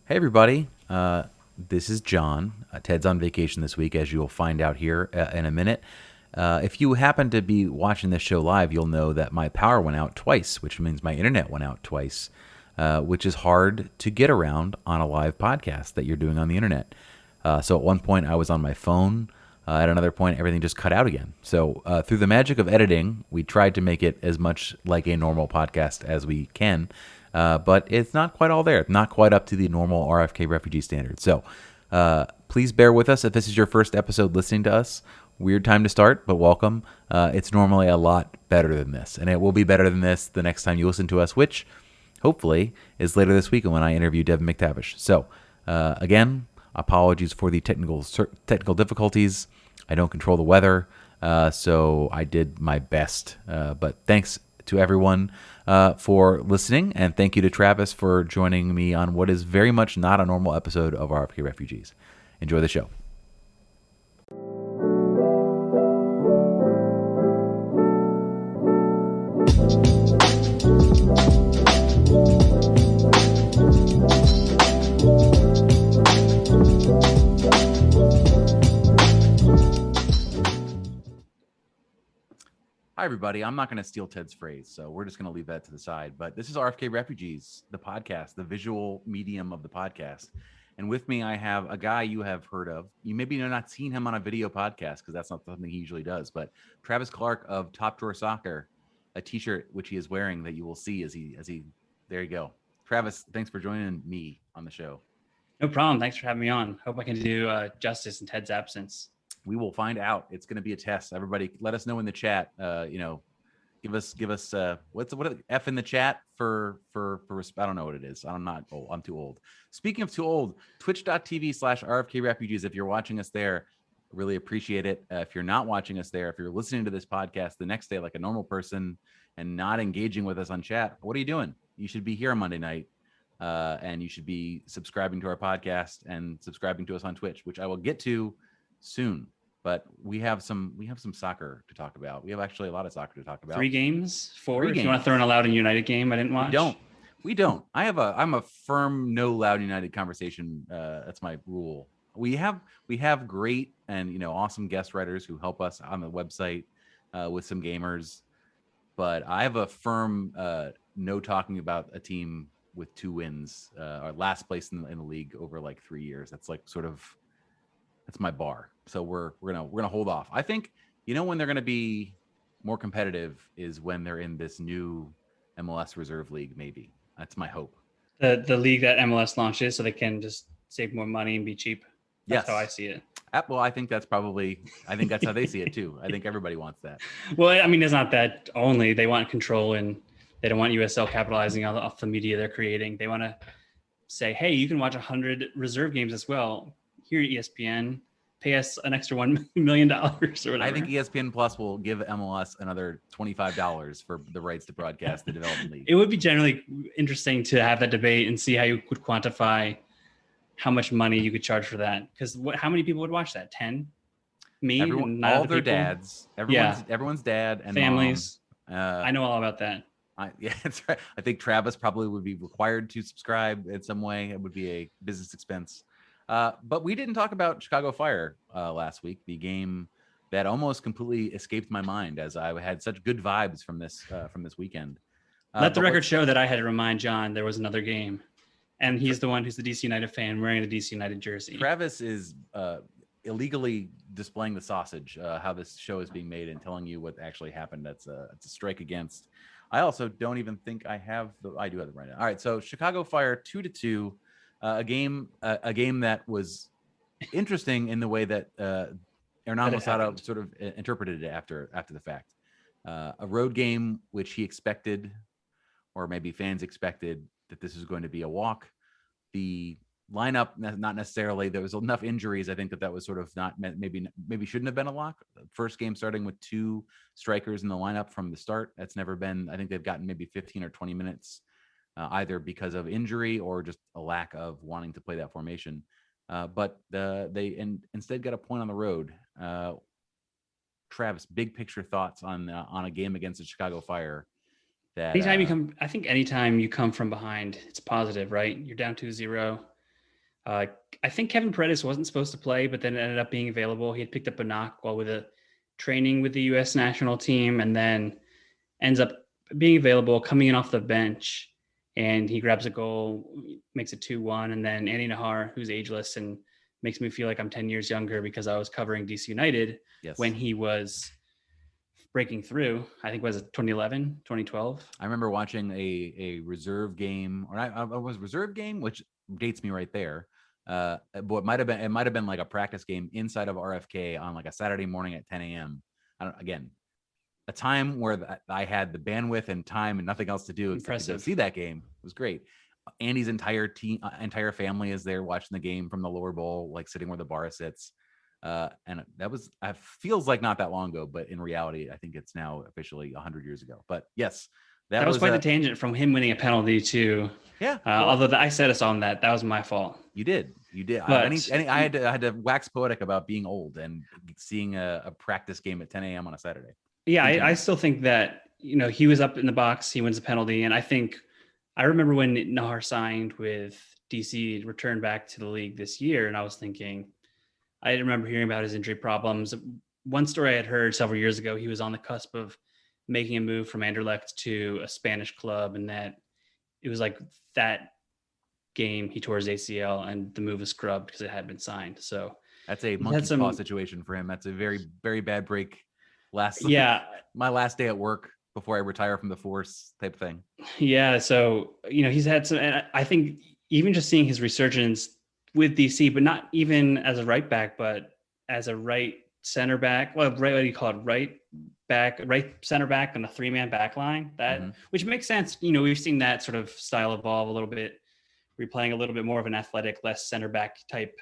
Hey, everybody. This is John. Ted's on vacation this week, as you'll find out here in a minute. If you happen to be watching this show live, you'll know that my power went out twice, which means my internet went out twice, which is hard to get around on a live podcast that you're doing on the internet. So at one point, I was on my phone. At another point, everything just cut out again. So through the magic of editing, we tried to make it as much like a normal podcast as we can. But it's not quite all there. Not quite up to the normal RFK Refugee standard. So please bear with us if this is your first episode listening to us. Weird time to start, but welcome. It's normally a lot better than this, and it will be better than this the next time you listen to us, which hopefully is later this week when I interview Devin McTavish. So again, apologies for the technical difficulties. I don't control the weather, so I did my best. But thanks to everyone for listening, and thank you to Travis for joining me on what is very much not a normal episode of RFK Refugees. Enjoy the show. Hi, everybody. I'm not going to steal Ted's phrase, so we're just going to leave that to the side. But this is RFK Refugees, the podcast, the visual medium of the podcast. And with me, I have a guy you have heard of. You maybe have not seen him on a video podcast because that's not something he usually does. But Travis Clark of Top Drawer Soccer, a T-shirt which he is wearing that you will see as he. There you go, Travis. Thanks for joining me on the show. No problem. Thanks for having me on. Hope I can do justice in Ted's absence. We will find out. It's going to be a test. Everybody, let us know in the chat. Give us what F in the chat for I don't know what it is. I'm not old. I'm too old. Speaking of too old, twitch.tv/RFK Refugees. If you're watching us there, really appreciate it. If you're not watching us there, if you're listening to this podcast the next day like a normal person and not engaging with us on chat, what are you doing? You should be here on Monday night, and you should be subscribing to our podcast and subscribing to us on Twitch, which I will get to soon. But we have some soccer to talk about. We have actually a lot of soccer to talk about. 3 games, 4. Three if games. You want to throw in a Loud and United game I didn't watch? We don't. I'm a firm no Loud United conversation. That's my rule. We have great and awesome guest writers who help us on the website with some gamers. But I have a firm no talking about a team with 2 wins, or last place in the league over like 3 years. That's like sort of. That's my bar. So we're gonna hold off. I think when they're gonna be more competitive is when they're in this new MLS Reserve League. Maybe that's my hope. The league that MLS launches, so they can just save more money and be cheap. That's how I see it. Well, I think that's how they see it too. I think everybody wants that. Well, I mean, it's not that only. They want control, and they don't want USL capitalizing off the media they're creating. They want to say, hey, you can watch 100 reserve games as well. Here at ESPN, pay us an extra $1 million or whatever. I think ESPN Plus will give MLS another $25 for the rights to broadcast the development league. It would be generally interesting to have that debate and see how you could quantify how much money you could charge for that. Because how many people would watch that? 10? Me? All their dads. Everyone's dad and families. Mom. I know all about that. Yeah, that's right. I think Travis probably would be required to subscribe in some way. It would be a business expense. But we didn't talk about Chicago Fire last week, the game that almost completely escaped my mind as I had such good vibes from this weekend. Let the record show that I had to remind John there was another game, and he's the one who's the DC United fan wearing the DC United jersey. Travis is illegally displaying the sausage, how this show is being made and telling you what actually happened. It's a strike against. I also don't even think I do have it right now. All right, so Chicago Fire 2-2. A game that was interesting in the way that Hernan Lozada sort of interpreted it after the fact. A road game which he expected, or maybe fans expected, that this was going to be a walk. The lineup, not necessarily. There was enough injuries. I think that was sort of not maybe shouldn't have been a lock. First game starting with 2 strikers in the lineup from the start. That's never been. I think they've gotten maybe 15 or 20 minutes. Either because of injury or just a lack of wanting to play that formation. But they instead got a point on the road. Travis, big picture thoughts on a game against the Chicago Fire. That anytime you come from behind, it's positive, right? You're down 2-0. Uh, I think Kevin Paredes wasn't supposed to play, but then ended up being available. He had picked up a knock while with a training with the U.S. national team, and then ends up being available, coming in off the bench, and he grabs a goal, makes it 2-1, and then Andy Nahar, who's ageless and makes me feel like I'm 10 years younger because I was covering DC United when he was breaking through. I think was it 2011, 2012. I remember watching a reserve game, or I was reserve game, which dates me right there. But it might have been like a practice game inside of RFK on like a Saturday morning at 10 a.m. Again, a time where I had the bandwidth and time and nothing else to do except to go see that game. It was great. Andy's entire family is there watching the game from the lower bowl, like sitting where the bar sits. And that was, feels like not that long ago, but in reality, I think it's now officially 100 years ago. But yes, that was quite the tangent from him winning a penalty too. Yeah. Although I said us on that was my fault. You did. But I had to wax poetic about being old and seeing a practice game at 10 a.m. on a Saturday. Yeah, I still think that, he was up in the box, he wins the penalty. And I remember when Nahar signed with DC, returned back to the league this year. And I was thinking, I remember hearing about his injury problems. One story I had heard several years ago, he was on the cusp of making a move from Anderlecht to a Spanish club. And that it was like that game he tore his ACL and the move was scrubbed because it had been signed. So that's a monkey paw situation for him. That's a very, very bad break. My last day at work before I retire from the force type thing. Yeah. So, he's had some, and I think even just seeing his resurgence with DC, but not even as a right back, but as a right center back. Well, right, what do you call it? Right center back on a 3-man back line, which makes sense. We've seen that sort of style evolve a little bit. We're playing a little bit more of an athletic, less center back type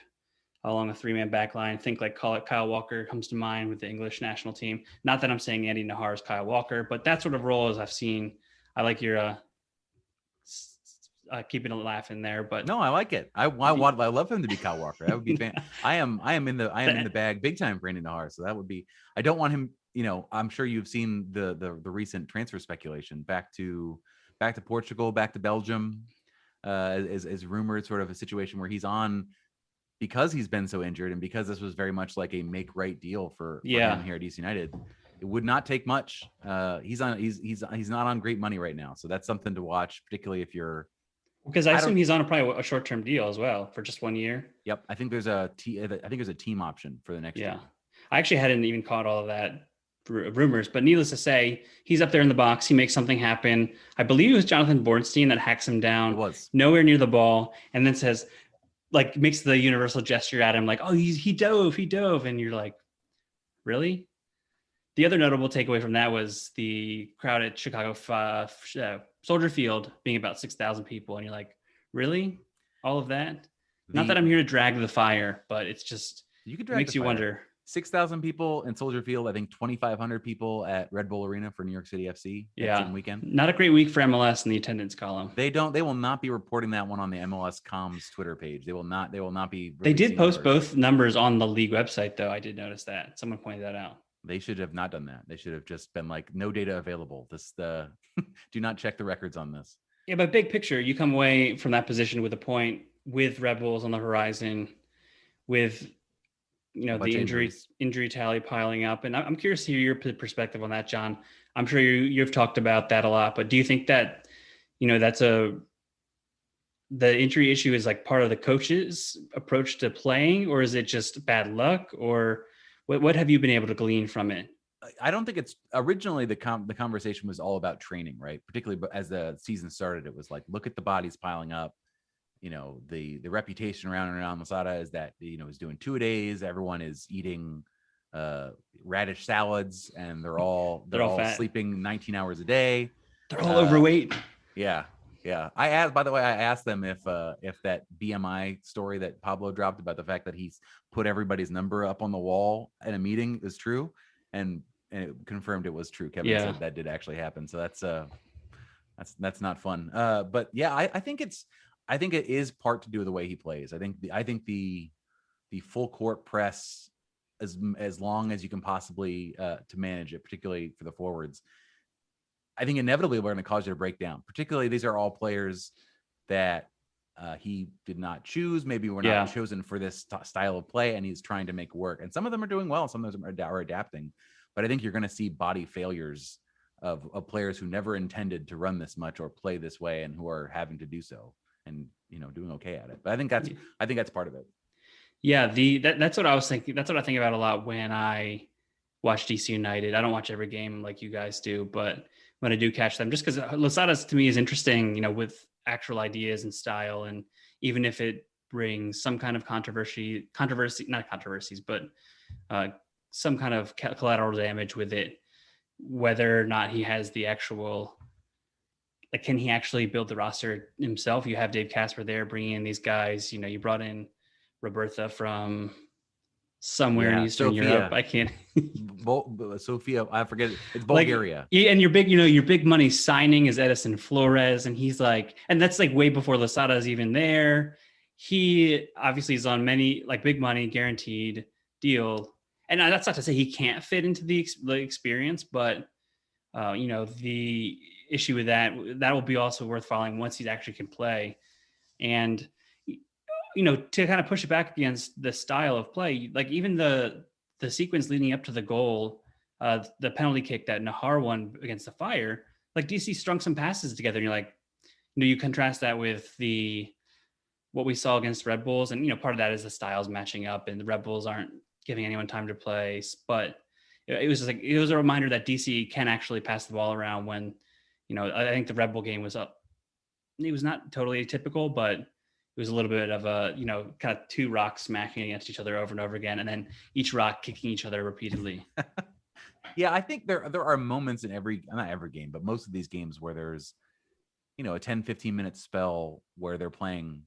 along a 3-man back line. Think like Kyle Walker comes to mind with the English national team. Not that I'm saying Andy Nahar is Kyle Walker, but that sort of role as I've seen. I like your keeping a laugh in there, but no, I like it. I love him to be Kyle Walker. That would be fan. I am in the bag big time for Andy Nahar. So that would be. I don't want him. I'm sure you've seen the recent transfer speculation back to Portugal, back to Belgium, as rumored, sort of a situation where he's on. Because he's been so injured and because this was very much like a make right deal for him here at DC United, it would not take much. He's not on great money right now. So that's something to watch, particularly if you're. Because I assume he's on probably a short-term deal as well for just 1 year. Yep. I think there's a team option for the next year. I actually hadn't even caught all of that rumors, but needless to say, he's up there in the box. He makes something happen. I believe it was Jonathan Bornstein that hacks him down. It was nowhere near the ball. And then says, like, makes the universal gesture at him, like, oh, he dove. And you're like, really? The other notable takeaway from that was the crowd at Chicago Soldier Field being about 6,000 people. And you're like, really? All of that? Not that I'm here to drag the fire, but it's just, makes you wonder. 6,000 people in Soldier Field. I think 2,500 people at Red Bull Arena for New York City FC. Yeah. Weekend. Not a great week for MLS in the attendance column. They will not be reporting that one on the MLS Comms Twitter page. They will not be. They did post both numbers on the league website, though. I did notice that. Someone pointed that out. They should have not done that. They should have just been like, no data available. Do not check the records on this. Yeah, but big picture, you come away from that position with a point, with Red Bulls on the horizon, with the injury tally piling up. And I'm curious to hear your perspective on that, John. I'm sure you've talked about that a lot, but do you think that, the injury issue is like part of the coach's approach to playing, or is it just bad luck, or what have you been able to glean from it? I don't think it's originally the conversation was all about training, right? Particularly as the season started, it was like, look at the bodies piling up. The reputation around Masada is that, is doing 2-a-days. Everyone is eating radish salads and they're all sleeping 19 hours a day. They're all overweight. Yeah. I asked them if that BMI story that Pablo dropped about the fact that he's put everybody's number up on the wall at a meeting is true. And it confirmed it was true. Kevin said that did actually happen. So that's not fun. But yeah, I think it is part to do with the way he plays. I think the full court press as long as you can possibly to manage it, particularly for the forwards. I think inevitably we're going to cause you to break down. Particularly, these are all players that he did not choose. Maybe we're not chosen for this style of play, and he's trying to make work. And some of them are doing well. Some of them are adapting. But I think you're going to see body failures of players who never intended to run this much or play this way, and who are having to do so and doing okay at it. But I think that's part of it. Yeah, that's what I was thinking. That's what I think about a lot when I watch DC United. I don't watch every game like you guys do, but when I do catch them, just because Losada's to me is interesting, with actual ideas and style, and even if it brings some kind of controversy, not controversies, but some kind of collateral damage with it, whether or not he has the actual, like, can he actually build the roster himself? You have Dave Casper there bringing in these guys. You brought in Roberta from somewhere in Eastern Europe. I can't. Sofia, I forget. It's Bulgaria. And your big money signing is Edison Flores, and he's like, and that's like way before Losada is even there. He obviously is on many big money guaranteed deal, and that's not to say he can't fit into the experience, but the issue with that will be also worth following once he actually can play, and to kind of push it back against the style of play, like even the sequence leading up to the goal, the penalty kick that Nahar won against the Fire, like DC strung some passes together, and you're like, you contrast that with what we saw against Red Bulls, and part of that is the styles matching up, and the Red Bulls aren't giving anyone time to play, but it was a reminder that DC can actually pass the ball around when, I think the Red Bull game was up. It was not totally atypical, but it was a little bit of a, kind of two rocks smacking against each other over and over again, and then each rock kicking each other repeatedly. Yeah, I think there are moments in not every game, but most of these games where there's, a 10-15 minute spell where they're playing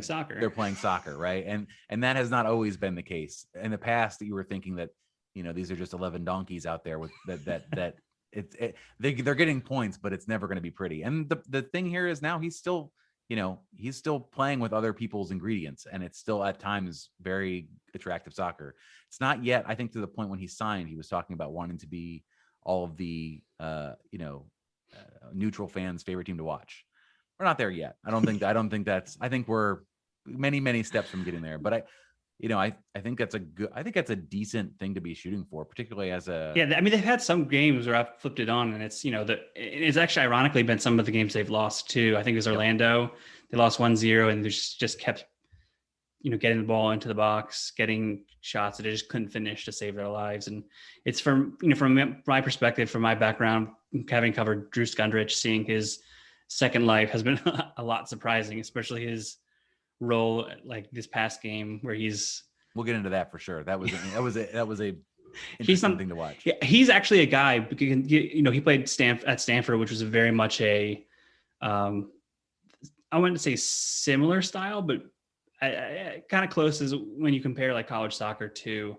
soccer. They're playing soccer, right? And that has not always been the case. In the past, you were thinking that, these are just 11 donkeys out there with that they're getting points, but it's never going to be pretty. And the thing here is now he's still playing with other people's ingredients, and it's still at times very attractive soccer. It's not yet, I think, to the point when he signed, he was talking about wanting to be all of the, neutral fans' favorite team to watch. We're not there yet. I think we're many, many steps from getting there, but I think that's a decent thing to be shooting for, particularly as a. Yeah. I mean, they've had some games where I've flipped it on, and it's, it's actually ironically been some of the games they've lost too. I think it was Orlando. They lost 1-0, and they just kept, getting the ball into the box, getting shots that they just couldn't finish to save their lives. And it's from my perspective, from my background, having covered Drew Skundrich, seeing his second life has been a lot surprising, especially his role like this past game where we'll get into that for sure. That was a interesting thing to watch. Yeah, he's actually a guy, he played at Stanford, which was very much a I wouldn't say similar style, but kind of close as when you compare like college soccer to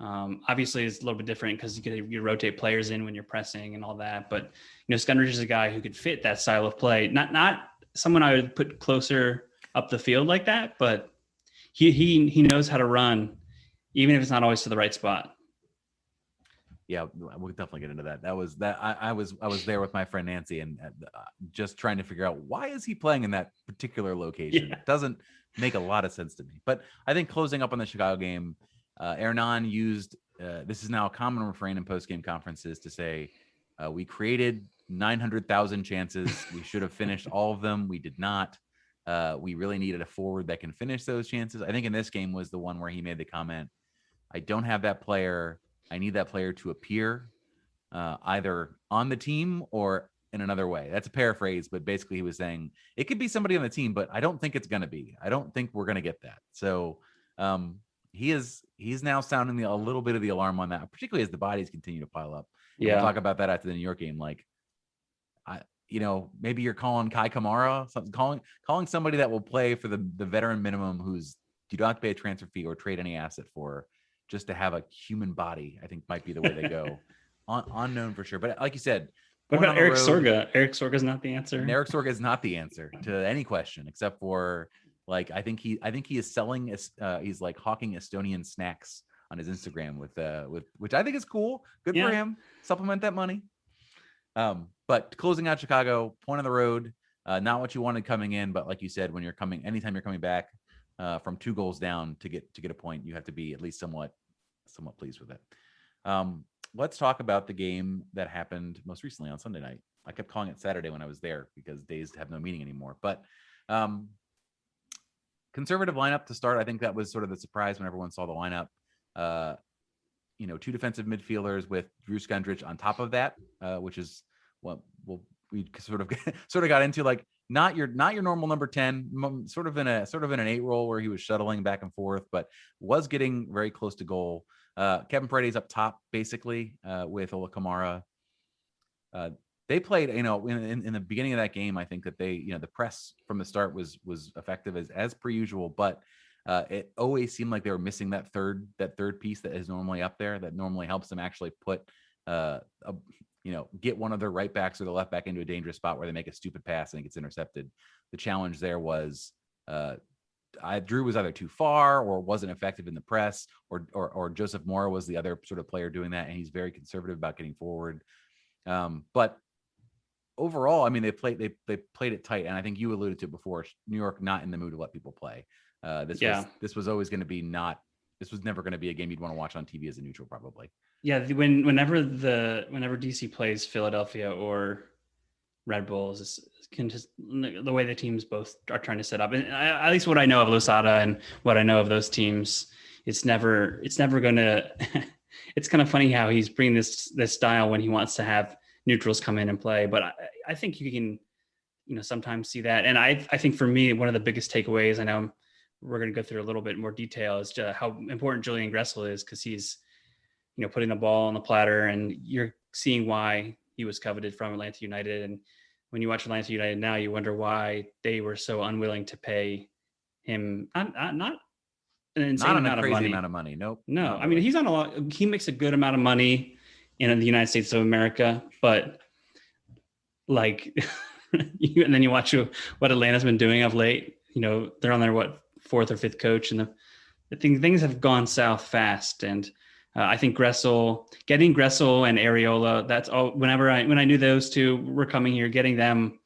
obviously it's a little bit different because you rotate players in when you're pressing and all that, but Skundrich is a guy who could fit that style of play, not someone I would put closer up the field like that, but he knows how to run, even if it's not always to the right spot. Yeah, we'll definitely get into that. I was there with my friend Nancy, and just trying to figure out, why is he playing in that particular location? It doesn't make a lot of sense to me. But I think closing up on the Chicago game, Hernan used this is now a common refrain in post-game conferences to say, we created 900,000 chances. We should have finished all of them. We did not. We really needed a forward that can finish those chances. I think in this game was the one where he made the comment, I don't have that player. I need that player to appear either on the team or in another way. That's a paraphrase, but basically he was saying it could be somebody on the team, but I don't think it's going to be. I don't think we're going to get that. So he's now sounding a little bit of the alarm on that, particularly as the bodies continue to pile up. Yeah, we'll talk about that after the New York game. Like, maybe you're calling Kai Kamara, calling somebody that will play for the veteran minimum, who's you don't have to pay a transfer fee or trade any asset for, just to have a human body, I think might be the way they go. Unknown for sure. But like you said, what about Eric Sorga? Eric Sorga is not the answer. And Eric Sorga is not the answer to any question, except for like, I think he is selling, he's like hawking Estonian snacks on his Instagram with which I think is cool. Good for him. Supplement that money. But closing out Chicago, point on the road, Not what you wanted coming in, but like you said, anytime you're coming back from 2 goals down to get a point, you have to be at least somewhat pleased with it. Let's talk about the game that happened most recently on Sunday night. I kept calling it Saturday when I was there because days have no meaning anymore. But conservative lineup to start. I think that was sort of the surprise when everyone saw the lineup. 2 defensive midfielders with Drew Skundrich on top of that, which is what we sort of got into, like not your normal number 10, sort of in an 8 role where he was shuttling back and forth, but was getting very close to goal. Kevin Paredes up top, basically, with Ola Kamara. They played, in the beginning of that game, I think that they, the press from the start was effective as per usual, but it always seemed like they were missing that third piece that is normally up there, that normally helps them actually put, get one of their right backs or the left back into a dangerous spot where they make a stupid pass and it gets intercepted. The challenge there was Drew was either too far or wasn't effective in the press, or Joseph Mora was the other sort of player doing that, and he's very conservative about getting forward. But overall, I mean, they played it tight, and I think you alluded to it before. New York not in the mood to let people play. This was always going to be this was never going to be a game you'd want to watch on TV as a neutral, probably. Yeah, whenever DC plays Philadelphia or Red Bulls, the way the teams both are trying to set up, and at least what I know of Losada and what I know of those teams, it's never going to. It's kind of funny how he's bringing this style when he wants to have neutrals come in and play, but I think you can, sometimes see that. And I think for me, one of the biggest takeaways, I know we're going to go through a little bit more detail, is just how important Julian Gressel is, because he's, putting the ball on the platter, and you're seeing why he was coveted from Atlanta United. And when you watch Atlanta United now, you wonder why they were so unwilling to pay him not an insane amount of money. Nope. No, I mean, he's on he makes a good amount of money in the United States of America, but like, and then you watch what Atlanta's been doing of late. They're on their 4th or 5th coach, and things have gone south fast. And I think getting Gressel and Areola, that's all. When I knew those two were coming here, getting them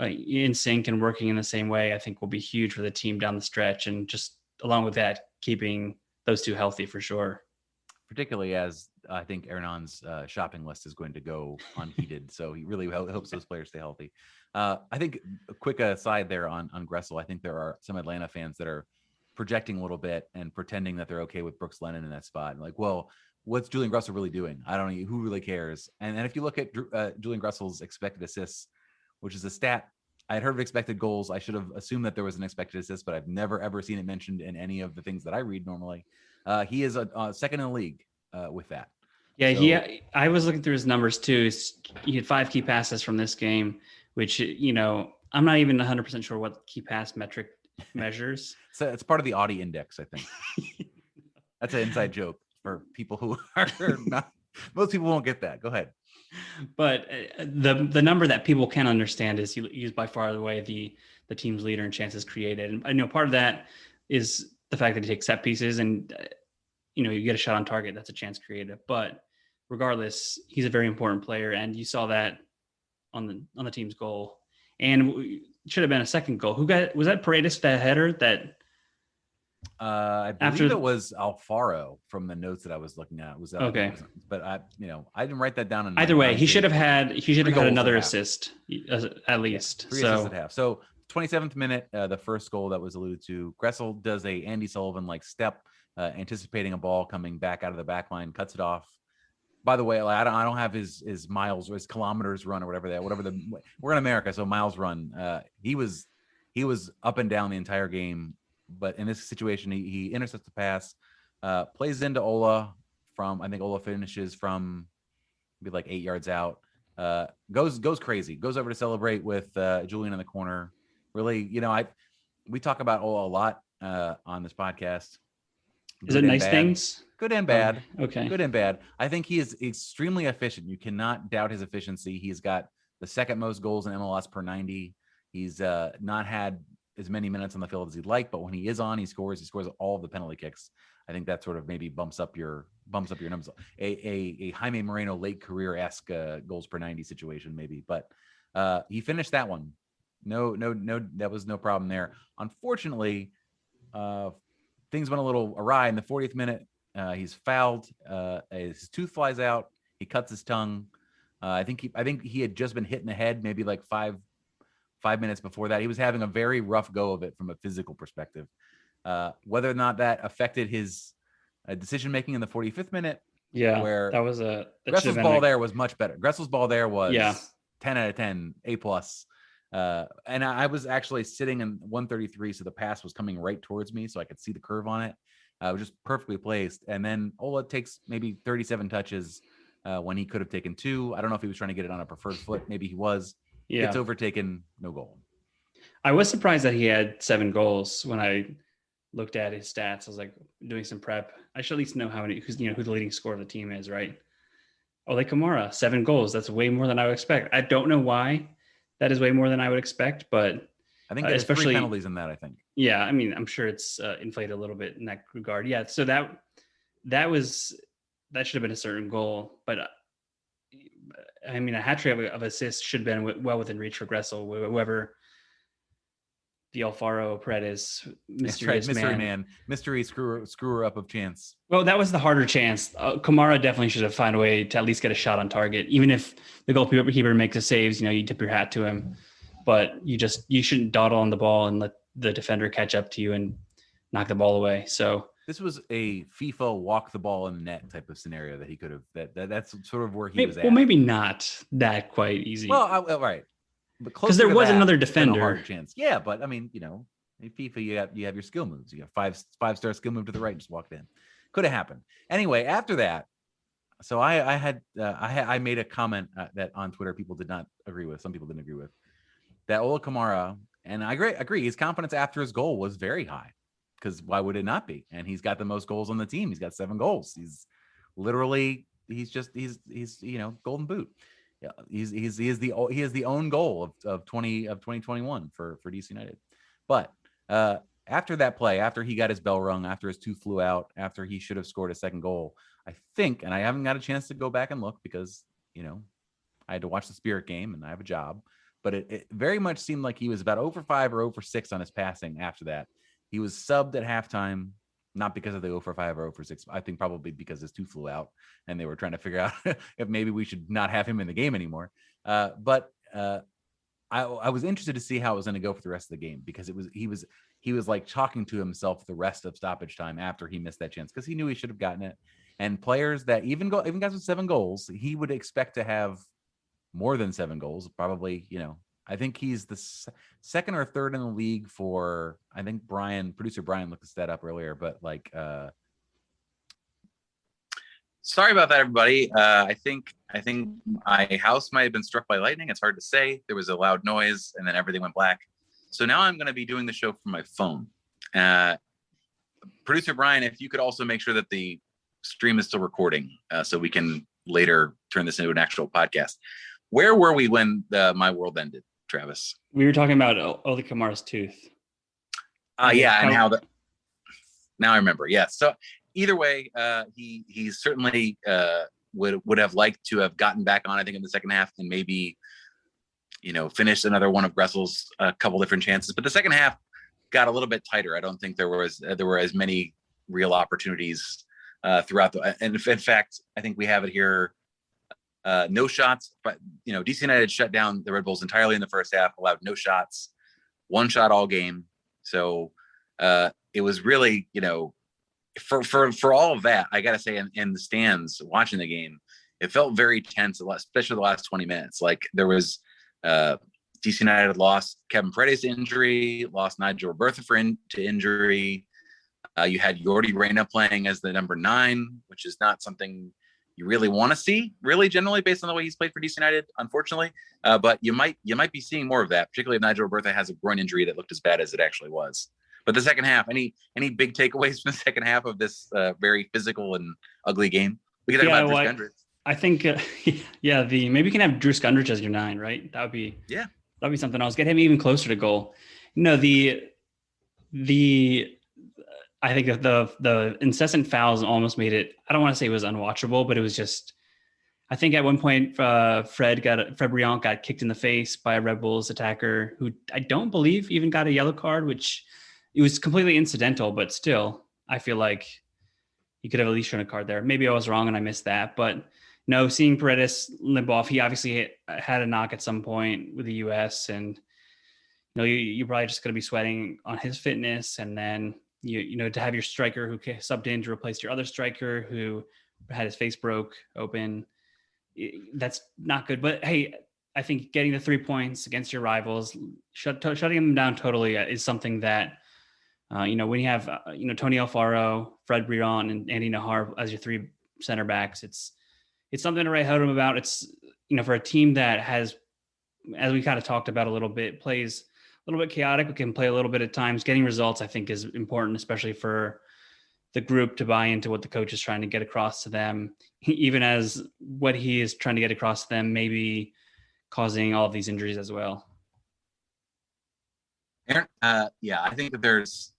in sync and working in the same way, I think will be huge for the team down the stretch. And just along with that, keeping those two healthy for sure. Particularly as I think Hernan's shopping list is going to go unheated. So he really hopes those players stay healthy. I think a quick aside there on Gressel, I think there are some Atlanta fans that are projecting a little bit and pretending that they're okay with Brooks Lennon in that spot. And like, well, what's Julian Gressel really doing? I don't know. Who really cares? And if you look at Julian Gressel's expected assists, which is a stat, I had heard of expected goals. I should have assumed that there was an expected assist, but I've never, ever seen it mentioned in any of the things that I read normally. He is a second in the league with that. Yeah, so, I was looking through his numbers too. He had 5 key passes from this game, which, I'm not even 100% sure what key pass metric measures. So it's part of the Audi index, I think. That's an inside joke for people who are not. Most people won't get that. Go ahead. But the number that people can understand is he's by far the way the team's leader in chances created. And I know part of that is the fact that he takes set pieces, and you get a shot on target, that's a chance created. But regardless, he's a very important player, and you saw that on the team's goal. And it should have been a second goal. Was that Paredes, that header that? I believe it was Alfaro from the notes that I was looking at. Was okay, but I didn't write that down. Either way, he should have had another assist at least. Yeah, 3 assists at half. So 27th minute, the first goal that was alluded to. Gressel does a Andy Sullivan like step, anticipating a ball coming back out of the back line, cuts it off. By the way, I don't have his miles or his kilometers run or whatever we're in America, so miles run. He was up and down the entire game, but in this situation, he intercepts the pass, plays into Ola I think Ola finishes from maybe like 8 yards out, goes crazy, goes over to celebrate with Julian in the corner. Really, we talk about Ola a lot on this podcast. Is it nice things? Good and bad. Okay. Good and bad. I think he is extremely efficient. You cannot doubt his efficiency. He's got the second most goals in MLS per 90. He's not had as many minutes on the field as he'd like, but when he is on, he scores. He scores all of the penalty kicks. I think that sort of maybe bumps up your numbers. A Jaime Moreno late career-esque goals per 90 situation maybe, but he finished that one. No, that was no problem there. Unfortunately, things went a little awry in the 40th minute. He's fouled. His tooth flies out. He cuts his tongue. I think he had just been hit in the head, maybe like five minutes before that. He was having a very rough go of it from a physical perspective. Whether or not that affected his decision making in the 45th minute, where that was Gressel's ball there was much better. Gressel's ball there was 10 out of 10, A+. And I was actually sitting in 133, so the pass was coming right towards me, so I could see the curve on it. It was just perfectly placed. And then Ola takes maybe 37 touches when he could have taken 2. I don't know if he was trying to get it on a preferred foot. Maybe he was. Yeah. Gets overtaken, no goal. I was surprised that he had 7 goals when I looked at his stats. I was like doing some prep. I should at least know who the leading scorer of the team is, right? Ole Kamara, 7 goals. That's way more than I would expect. I don't know why that is way more than I would expect, but I think there's especially 3 penalties in that, I think. Yeah, I mean, I'm sure it's inflated a little bit in that regard. Yeah, so that should have been a certain goal, but I mean, a hat trick of assists should have been well within reach for Gressel, whoever the Alfaro Paredes mysterious man. Mystery screwer up of chance. Well, that was the harder chance. Kamara definitely should have found a way to at least get a shot on target, even if the goalkeeper makes the saves. You tip your hat to him, but you shouldn't dawdle on the ball and let the defender catch up to you and knock the ball away. So this was a FIFA walk the ball in the net type of scenario that he could have. That's sort of where he was at. Well, maybe not that quite easy. Well, right. Because there was another defender. Hard chance. Yeah, but I mean, in FIFA, you have your skill moves. You got 5-star skill move to the right, just walked in. Could have happened. Anyway, after that, so I made a comment that on Twitter people did not agree with. Some people didn't agree with that. Ola Kamara, and I agree. His confidence after his goal was very high, because why would it not be? And he's got the most goals on the team. He's got 7 goals. He's golden boot. Yeah, he is the own goal of 2021 for DC United. But after that play, after he got his bell rung, after his tooth flew out, after he should have scored a second goal, I think, and I haven't got a chance to go back and look because I had to watch the Spirit game and I have a job, but it very much seemed like he was about 0-for-5 or 0-for-6 on his passing after that. He was subbed at halftime. Not because of the 0-for-5 or 0-for-6. I think probably because his tooth flew out and they were trying to figure out if maybe we should not have him in the game anymore. But I was interested to see how it was going to go for the rest of the game, because he was like talking to himself the rest of stoppage time after he missed that chance, because he knew he should have gotten it. And players that even guys with 7 goals, he would expect to have more than 7 goals. Probably, I think he's the second or third in the league for, I think producer Brian looked that up earlier, but sorry about that, everybody. I think my house might have been struck by lightning. It's hard to say. There was a loud noise and then everything went black. So now I'm going to be doing the show from my phone. Producer Brian, if you could also make sure that the stream is still recording, so we can later turn this into an actual podcast. Where were we when my world ended, Travis? We were talking about Ole Kamara's tooth. Yeah, and how now I remember. Yeah. So either way, he certainly would have liked to have gotten back on, I think, in the second half, and maybe finished another one of Gressel's a couple different chances. But the second half got a little bit tighter. I don't think there were as many real opportunities throughout and in fact, I think we have it here. No shots, but DC United shut down the Red Bulls entirely in the first half, allowed no shots, 1 shot all game. So it was really, for all of that, I gotta say, in the stands watching the game, it felt very tense, especially the last 20 minutes. Like there was DC United had lost Kevin Paredes to injury, lost Nigel Robertha to injury. You had Jordi Reyna playing as the number 9, which is not something you really want to see, really, generally, based on the way he's played for DC United, unfortunately. But you might be seeing more of that, particularly if Nigel Robertha has a groin injury that looked as bad as it actually was. But the second half, any big takeaways from the second half of this very physical and ugly game? We can talk about Drew Skundrich. I think, maybe you can have Drew Skundrich as your 9, right? That'd be something else. Get him even closer to goal. I think the incessant fouls almost made it, I don't want to say it was unwatchable, but it was just, I think at one point, Fred Briant got kicked in the face by a Red Bulls attacker who I don't believe even got a yellow card, which it was completely incidental, but still, I feel like he could have at least shown a card there. Maybe I was wrong and I missed that, but no, seeing Paredes limp off, he obviously had a knock at some point with the U.S. and you're probably just going to be sweating on his fitness, and then to have your striker who subbed in to replace your other striker who had his face broke open. That's not good. But hey, I think getting the 3 points against your rivals, shutting them down totally is something that, when you have, Tony Alfaro, Fred Briant, and Andy Nahar as your 3 center backs, it's something to write home about. It's, for a team that has, as we kind of talked about a little bit, plays a little bit chaotic, we can play a little bit at times. Getting results, I think, is important, especially for the group to buy into what the coach is trying to get across to them, even as what he is trying to get across to them may be causing all of these injuries as well. Aaron, I think that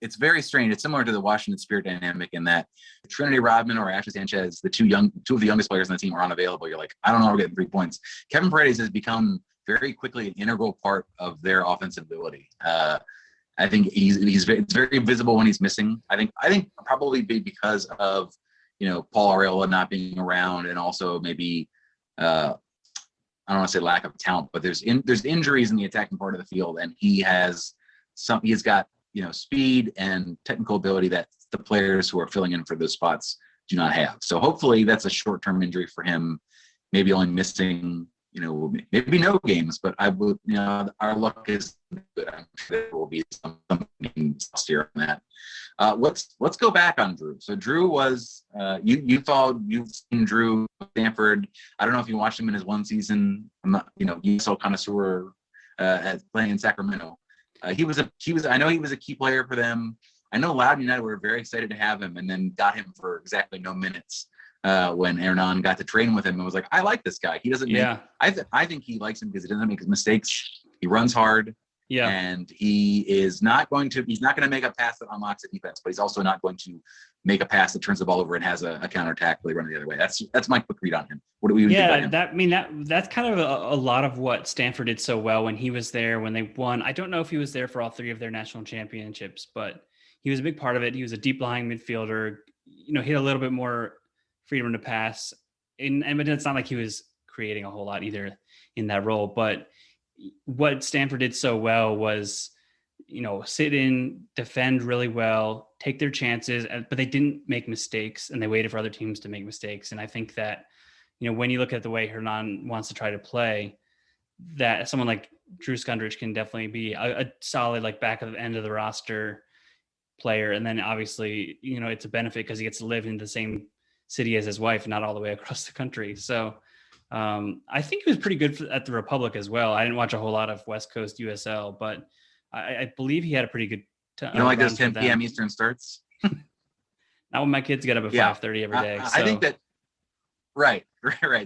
it's very strange. It's similar to the Washington Spirit dynamic in that Trinity Rodman or Ashley Sanchez, two of the youngest players on the team, are unavailable. You're like, I don't know, we're getting 3 points. Kevin Paredes has become very quickly an integral part of their offensive ability. I think it's very visible when he's missing. I think probably because of Paul Arriola not being around, and also maybe I don't want to say lack of talent, but there's injuries in the attacking part of the field, and he's got speed and technical ability that the players who are filling in for those spots do not have. So hopefully that's a short-term injury for him, maybe only missing maybe no games, but I would, our luck is good. I'm sure there will be something steer on that. Let's go back on Drew. So Drew was, you've seen Drew Stanford. I don't know if you watched him in his one season. I'm not, you saw connoisseur playing in Sacramento. I know he was a key player for them. I know Loudon United were very excited to have him, and then got him for exactly no minutes. When Hernan got to train with him and was like, I like this guy. He doesn't I think he likes him because he doesn't make mistakes. He runs hard. Yeah. And he's not going to make a pass that unlocks a defense, but he's also not going to make a pass that turns the ball over and has a counterattack really running the other way. That's my quick read on him. What do we think about him? That's kind of a lot of what Stanford did so well when he was there, when they won. I don't know if he was there for all 3 of their national championships, but he was a big part of it. He was a deep lying midfielder, he had a little bit more freedom to pass, but it's not like he was creating a whole lot either in that role. But what Stanford did so well was, sit in, defend really well, take their chances, but they didn't make mistakes, and they waited for other teams to make mistakes. And I think that, when you look at the way Hernan wants to try to play, that someone like Drew Skundrich can definitely be a solid, back of the end of the roster player. And then obviously, it's a benefit because he gets to live in the same city as his wife, not all the way across the country. So I think he was pretty good at the Republic as well. I didn't watch a whole lot of West Coast USL, but I believe he had a pretty good like those 10 p.m. Eastern starts? Not when my kids get up at 5:30 every day. I think that right.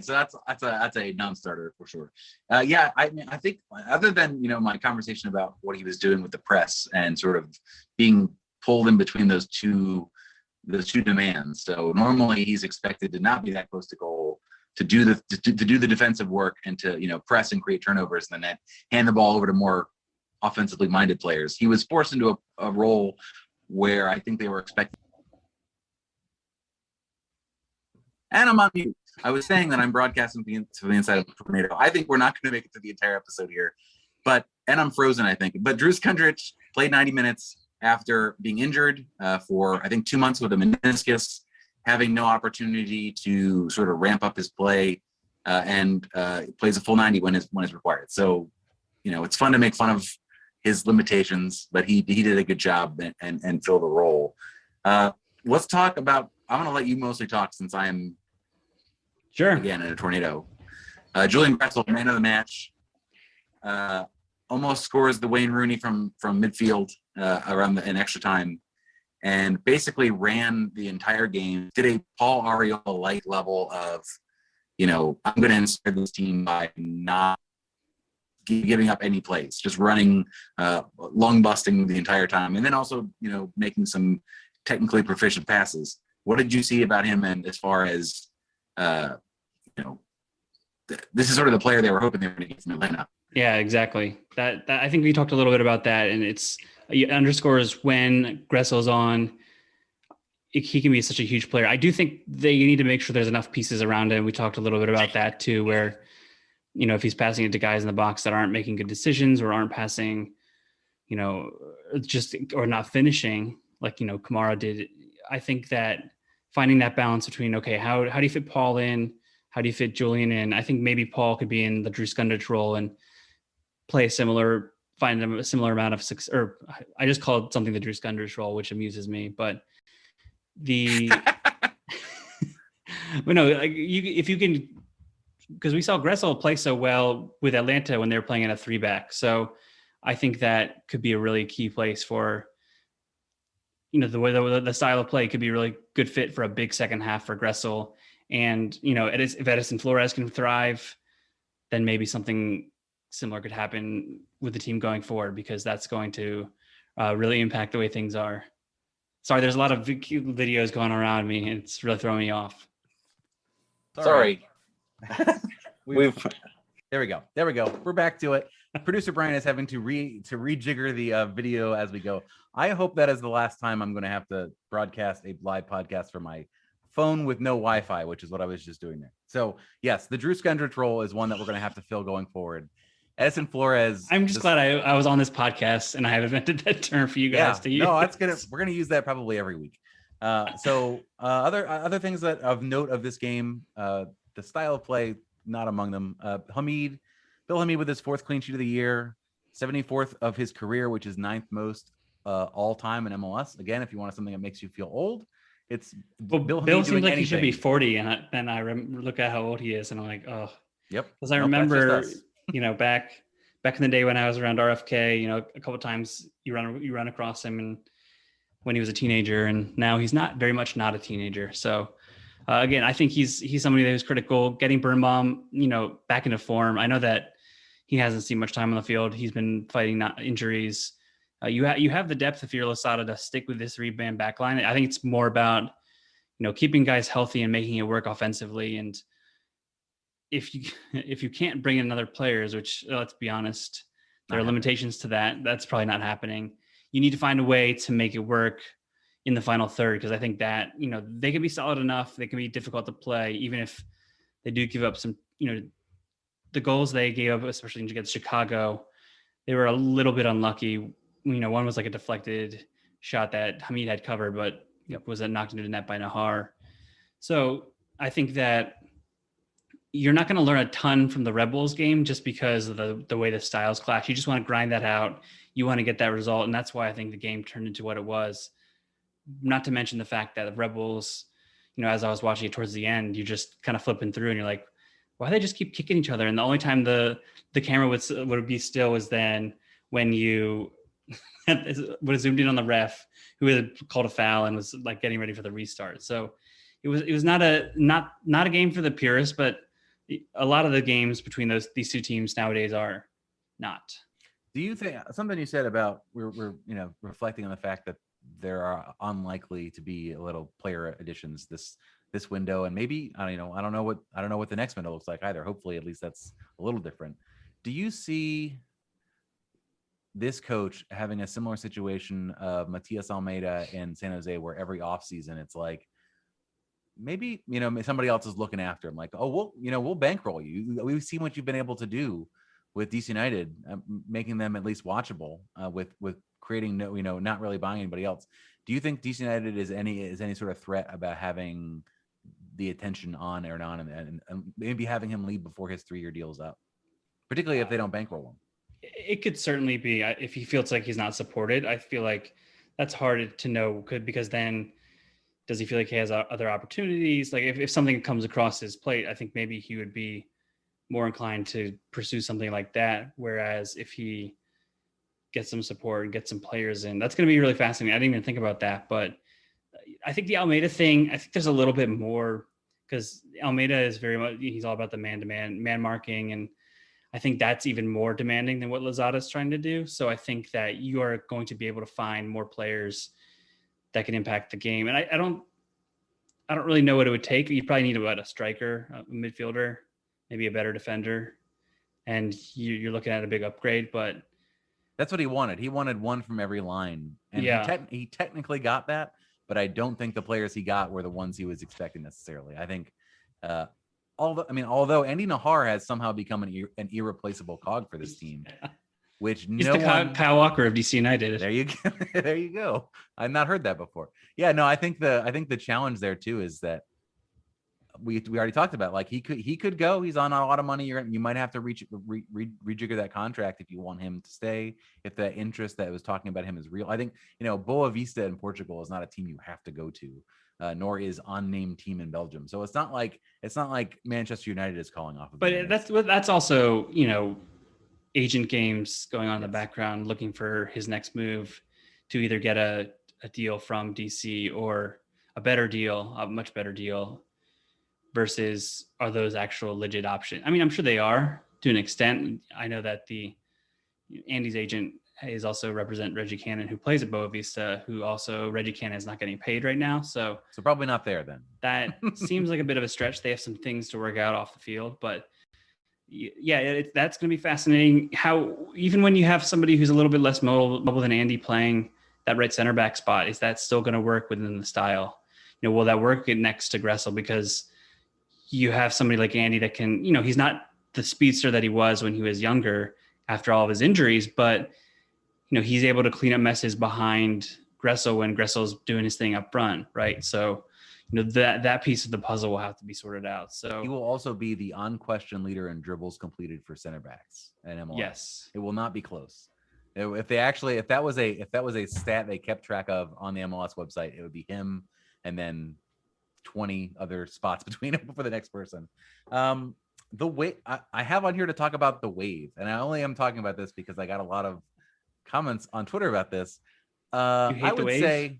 So that's a non-starter for sure. I think other than my conversation about what he was doing with the press and sort of being pulled in between those two demands. So normally he's expected to not be that close to goal, to do the defensive work, and to press and create turnovers, and then hand the ball over to more offensively minded players. He was forced into a role where I think they were expecting. And I'm on mute. I was saying that I'm broadcasting to the inside of the tornado. I think we're not going to make it to the entire episode here, and I'm frozen, I think. But Drew Skundrich played 90 minutes after being injured for, I think, 2 months with a meniscus, having no opportunity to sort of ramp up his play, and plays a full 90 when is required. So, it's fun to make fun of his limitations, but he did a good job and filled the role. Let's talk about, I'm going to let you mostly talk since I am again in a tornado. Julian Gressel, man of the match, almost scores the Wayne Rooney from midfield around in extra time, and basically ran the entire game. Did a Paul Arriola light level of, I'm going to inspire this team by not giving up any plays, just running, lung busting the entire time, and then also making some technically proficient passes. What did you see about him, and as far as this is sort of the player they were hoping they were going to get from Atlanta. Yeah, exactly. That I think we talked a little bit about that, and it underscores when Gressel's on. He can be such a huge player. I do think they need to make sure there's enough pieces around him. We talked a little bit about that too, where, if he's passing it to guys in the box that aren't making good decisions or aren't passing, or not finishing like, Kamara did. I think that finding that balance between, okay, how do you fit Paul in? How do you fit Julian in? I think maybe Paul could be in the Drew Skundrich role and find a similar amount of success, or I just call it something the Drew Skundrich role, which amuses me, but but no, if you can, because we saw Gressel play so well with Atlanta when they were playing in a 3-back. So I think that could be a really key place for, the way the style of play could be a really good fit for a big second half for Gressel. And, if Edison Flores can thrive, then maybe something similar could happen with the team going forward, because that's going to really impact the way things are. Sorry, there's a lot of videos going around me, and it's really throwing me off. Sorry. There we go. We're back to it. Producer Brian is having to rejigger the video as we go. I hope that is the last time I'm going to have to broadcast a live podcast from my phone with no Wi-Fi, which is what I was just doing there. So yes, the Drew Skundrich role is one that we're going to have to fill going forward. Edison Flores. I'm just glad I was on this podcast and I have invented that term for you guys to use. No, we're gonna use that probably every week. Other things that of note of this game, the style of play, not among them. Bill Hamid with his 4th clean sheet of the year, 74th of his career, which is 9th most all time in MLS. Again, if you want something that makes you feel old, it's Bill seems like anything. He should be 40, and I look at how old he is, and I'm like, oh, yep. Because I remember. Back in the day when I was around RFK, a couple of times you run across him, and when he was a teenager, and now he's not a teenager. So again, I think he's somebody that was critical. Getting Birnbaum, back into form. I know that he hasn't seen much time on the field. He's been fighting injuries. You have the depth if you're Losada to stick with this 3-man back line. I think it's more about keeping guys healthy and making it work offensively. And if you can't bring in other players, which let's be honest, there are limitations to that. That's probably not happening. You need to find a way to make it work in the final third, because I think that, they can be solid enough. They can be difficult to play, even if they do give up some, the goals they gave up, especially against Chicago, they were a little bit unlucky. One was like a deflected shot that Hamid had covered, but was knocked into the net by Nahar. So I think that you're not going to learn a ton from the Rebels game just because of the way the styles clash. You just want to grind that out. You want to get that result. And that's why I think the game turned into what it was. Not to mention the fact that the Rebels, as I was watching it towards the end, you just kind of flipping through and you're like, why do they just keep kicking each other? And the only time the camera would be still was then when you would have zoomed in on the ref who had called a foul and was like getting ready for the restart. So it was not a game for the purists, but a lot of the games between these two teams nowadays are not. Do you think something you said about we're reflecting on the fact that there are unlikely to be a little player additions this window, and maybe I don't know what the next window looks like either. Hopefully, at least that's a little different. Do you see this coach having a similar situation of Matias Almeida in San Jose, where every offseason it's like, maybe, somebody else is looking after him. Like, oh, we'll bankroll you. We've seen what you've been able to do with DC United, making them at least watchable with creating not really buying anybody else. Do you think DC United is any sort of threat about having the attention on Aaron and maybe having him leave before his 3-year deal is up, particularly if they don't bankroll him? It could certainly be. If he feels like he's not supported, I feel like that's hard to know. Because then, does he feel like he has other opportunities? Like if something comes across his plate, I think maybe he would be more inclined to pursue something like that. Whereas if he gets some support and gets some players in, that's going to be really fascinating. I didn't even think about that, but I think the Almeida thing, I think there's a little bit more, because Almeida is very much, he's all about the man-to-man, man marking. And I think that's even more demanding than what Lozada is trying to do. So I think that you are going to be able to find more players that can impact the game. And I don't really know what it would take. You probably need about a striker, a midfielder, maybe a better defender, and you're looking at a big upgrade. But that's what he wanted. He wanted one from every line, and he technically got that. But I don't think the players he got were the ones he was expecting necessarily. I think, although Andy Nahar has somehow become an irreplaceable cog for this team, which he's Kyle Walker of DC United. There you go. There you go. I've not heard that before. Yeah, no, I think the challenge there too is that we already talked about, like, he could go. He's on a lot of money. You might have to rejigger that contract if you want him to stay. If the interest that was talking about him is real, I think Boa Vista in Portugal is not a team you have to go to, nor is unnamed team in Belgium. So it's not like Manchester United is calling off. But that's also agent games going on in the background, looking for his next move to either get a deal from DC or a better deal, a much better deal. Versus, are those actual legit options? I mean, I'm sure they are to an extent. I know that Andy's agent is also represent Reggie Cannon, who plays at Boa Vista, who also Reggie Cannon is not getting paid right now. So probably not there then. That seems like a bit of a stretch. They have some things to work out off the field, but yeah, that's going to be fascinating. How, even when you have somebody who's a little bit less mobile than Andy playing that right center back spot, is that still going to work within the style? Will that work next to Gressel? Because you have somebody like Andy that can, he's not the speedster that he was when he was younger after all of his injuries, but, he's able to clean up messes behind Gressel when Gressel's doing his thing up front, right? So, that piece of the puzzle will have to be sorted out. So he will also be the unquestioned leader in dribbles completed for center backs at MLS. Yes. It will not be close. If that was a stat they kept track of on the MLS website, it would be him and then 20 other spots between them for the next person. The way I have on here to talk about the wave, and I only am talking about this because I got a lot of comments on Twitter about this. I would say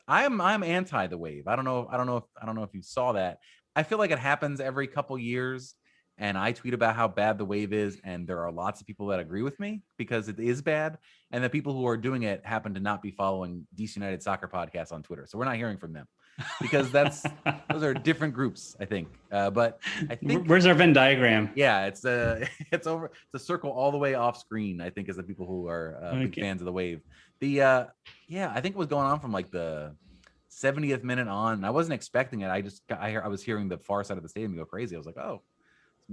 I'm anti the wave. I don't know if you saw that. I feel like it happens every couple years, and I tweet about how bad the wave is, and there are lots of people that agree with me because it is bad, and the people who are doing it happen to not be following DC United Soccer Podcast on Twitter, so we're not hearing from them because those are different groups, I think. But I think, where's our Venn diagram? Yeah, it's a circle all the way off screen, I think, is the people who are big fans of the wave. I think it was going on from like the 70th minute on, and I wasn't expecting it. I was hearing the far side of the stadium go crazy. I was like, oh,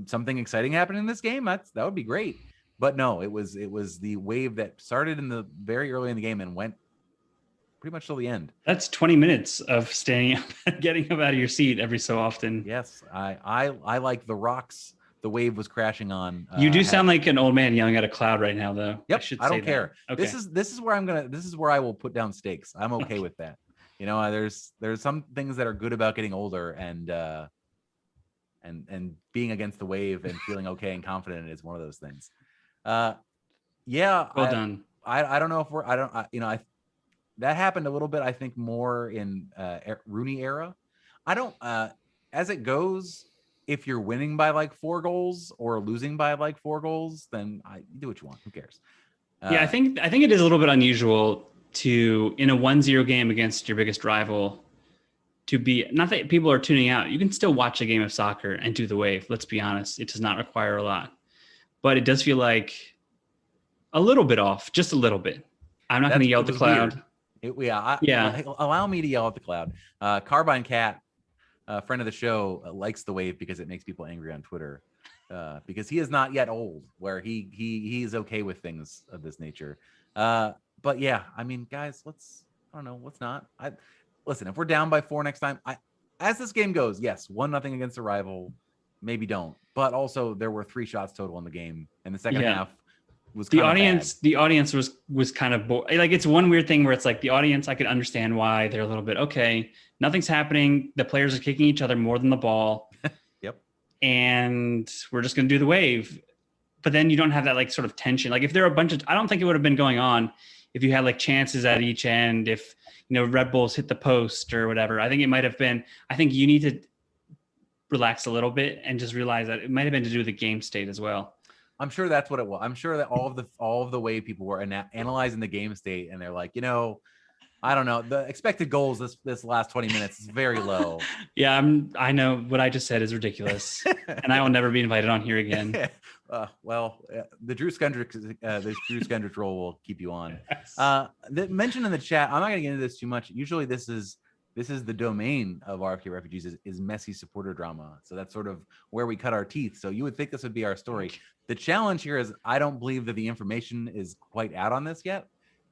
something exciting happened in this game. That would be great. But no, it was the wave that started in the very early in the game and went pretty much till the end. That's 20 minutes of standing up and getting up out of your seat every so often. Yes, I like the rocks the wave was crashing on. You do sound like an old man yelling at a cloud right now, though. Yep, I don't care. Okay. This is where I will put down stakes. I'm okay with that. There's some things that are good about getting older and being against the wave and feeling okay and confident is one of those things. Well done. I don't know if that happened a little bit, I think, more in Rooney era. I don't as it goes, if you're winning by like 4 goals or losing by like 4 goals, then you do what you want. Who cares? I think it is a little bit unusual to, in a 1-0 game against your biggest rival, to be, not that people are tuning out. You can still watch a game of soccer and do the wave. Let's be honest. It does not require a lot, but it does feel like a little bit off, just a little bit. I'm not going to yell at the cloud. Allow me to yell at the cloud. Carbine Cat, a friend of the show, likes the wave because it makes people angry on Twitter. Because he is not yet old, where he's okay with things of this nature. But yeah, I mean, guys, let's not. Listen, if we're down by 4 next time, as this game goes, yes, 1-0 against a rival, maybe don't. But also, there were 3 shots total in the game, and the second half was the audience. The audience was kind of like, it's one weird thing where it's like the audience. I could understand why they're a little bit okay. Nothing's happening. The players are kicking each other more than the ball. Yep. And we're just going to do the wave. But then you don't have that like sort of tension. Like if there are a bunch of, I don't think it would have been going on if you had like chances at each end, if, Red Bulls hit the post or whatever. I think it might've been, I think you need to relax a little bit and just realize that it might've been to do with the game state as well. I'm sure that's what it was. I'm sure that all of the way people were analyzing the game state, and they're like, I don't know. The expected goals this last 20 minutes is very low. Yeah, I know what I just said is ridiculous, and I will never be invited on here again. The Drew Skundrich role will keep you on. Yes. The mention in the chat. I'm not going to get into this too much. Usually, this is the domain of RFK Refugees is messy supporter drama. So that's sort of where we cut our teeth. So you would think this would be our story. The challenge here is I don't believe that the information is quite out on this yet.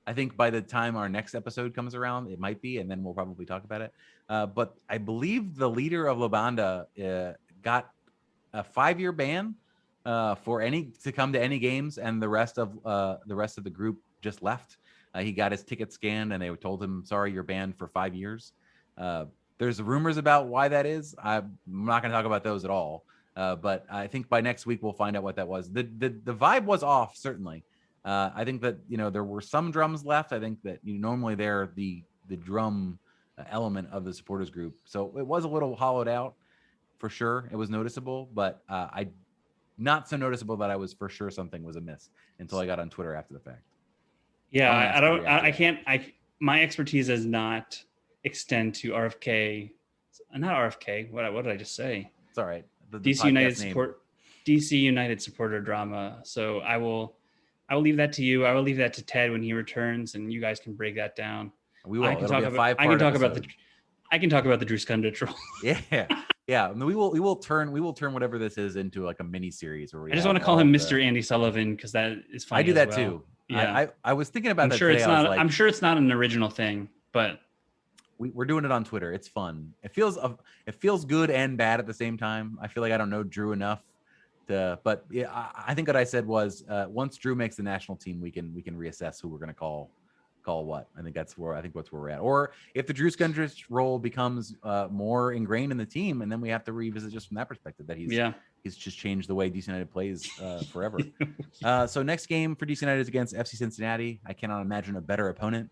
I think by the time our next episode comes around, it might be, and then we'll probably talk about it. But I believe the leader of La Banda got a 5-year ban to come to any games, and the rest of the group just left. He got his ticket scanned, and they told him, "Sorry, you're banned for 5 years." There's rumors about why that is. I'm not going to talk about those at all. But I think by next week we'll find out what that was. The vibe was off, certainly. I think that there were some drums left. I think that normally they're the drum element of the supporters group, so it was a little hollowed out for sure. It was noticeable, but not so noticeable that I was for sure something was amiss until I got on Twitter after the fact. Yeah, I can't. My expertise does not extend to RFK. Not RFK. What did I just say? It's all right. The DC United support. DC United supporter drama. So I will leave that to you. I will leave that to Ted when he returns, and you guys can break that down. We will. I can talk about the Drew Skundrich Role. Yeah. We will turn whatever this is into like a mini series. I just want to call him Mr. Andy Sullivan because that is funny. I do that too. Yeah. I was thinking about that today. I'm sure it's not an original thing, but we're doing it on Twitter. It's fun. It feels good and bad at the same time. I feel like I don't know Drew enough. But yeah, I think what I said was once Drew makes the national team, we can reassess who we're going to call what. I think that's where we're at. Or if the Drew Skundrich role becomes more ingrained in the team, and then we have to revisit just from that perspective that he's just changed the way DC United plays forever. So next game for DC United is against FC Cincinnati. I cannot imagine a better opponent,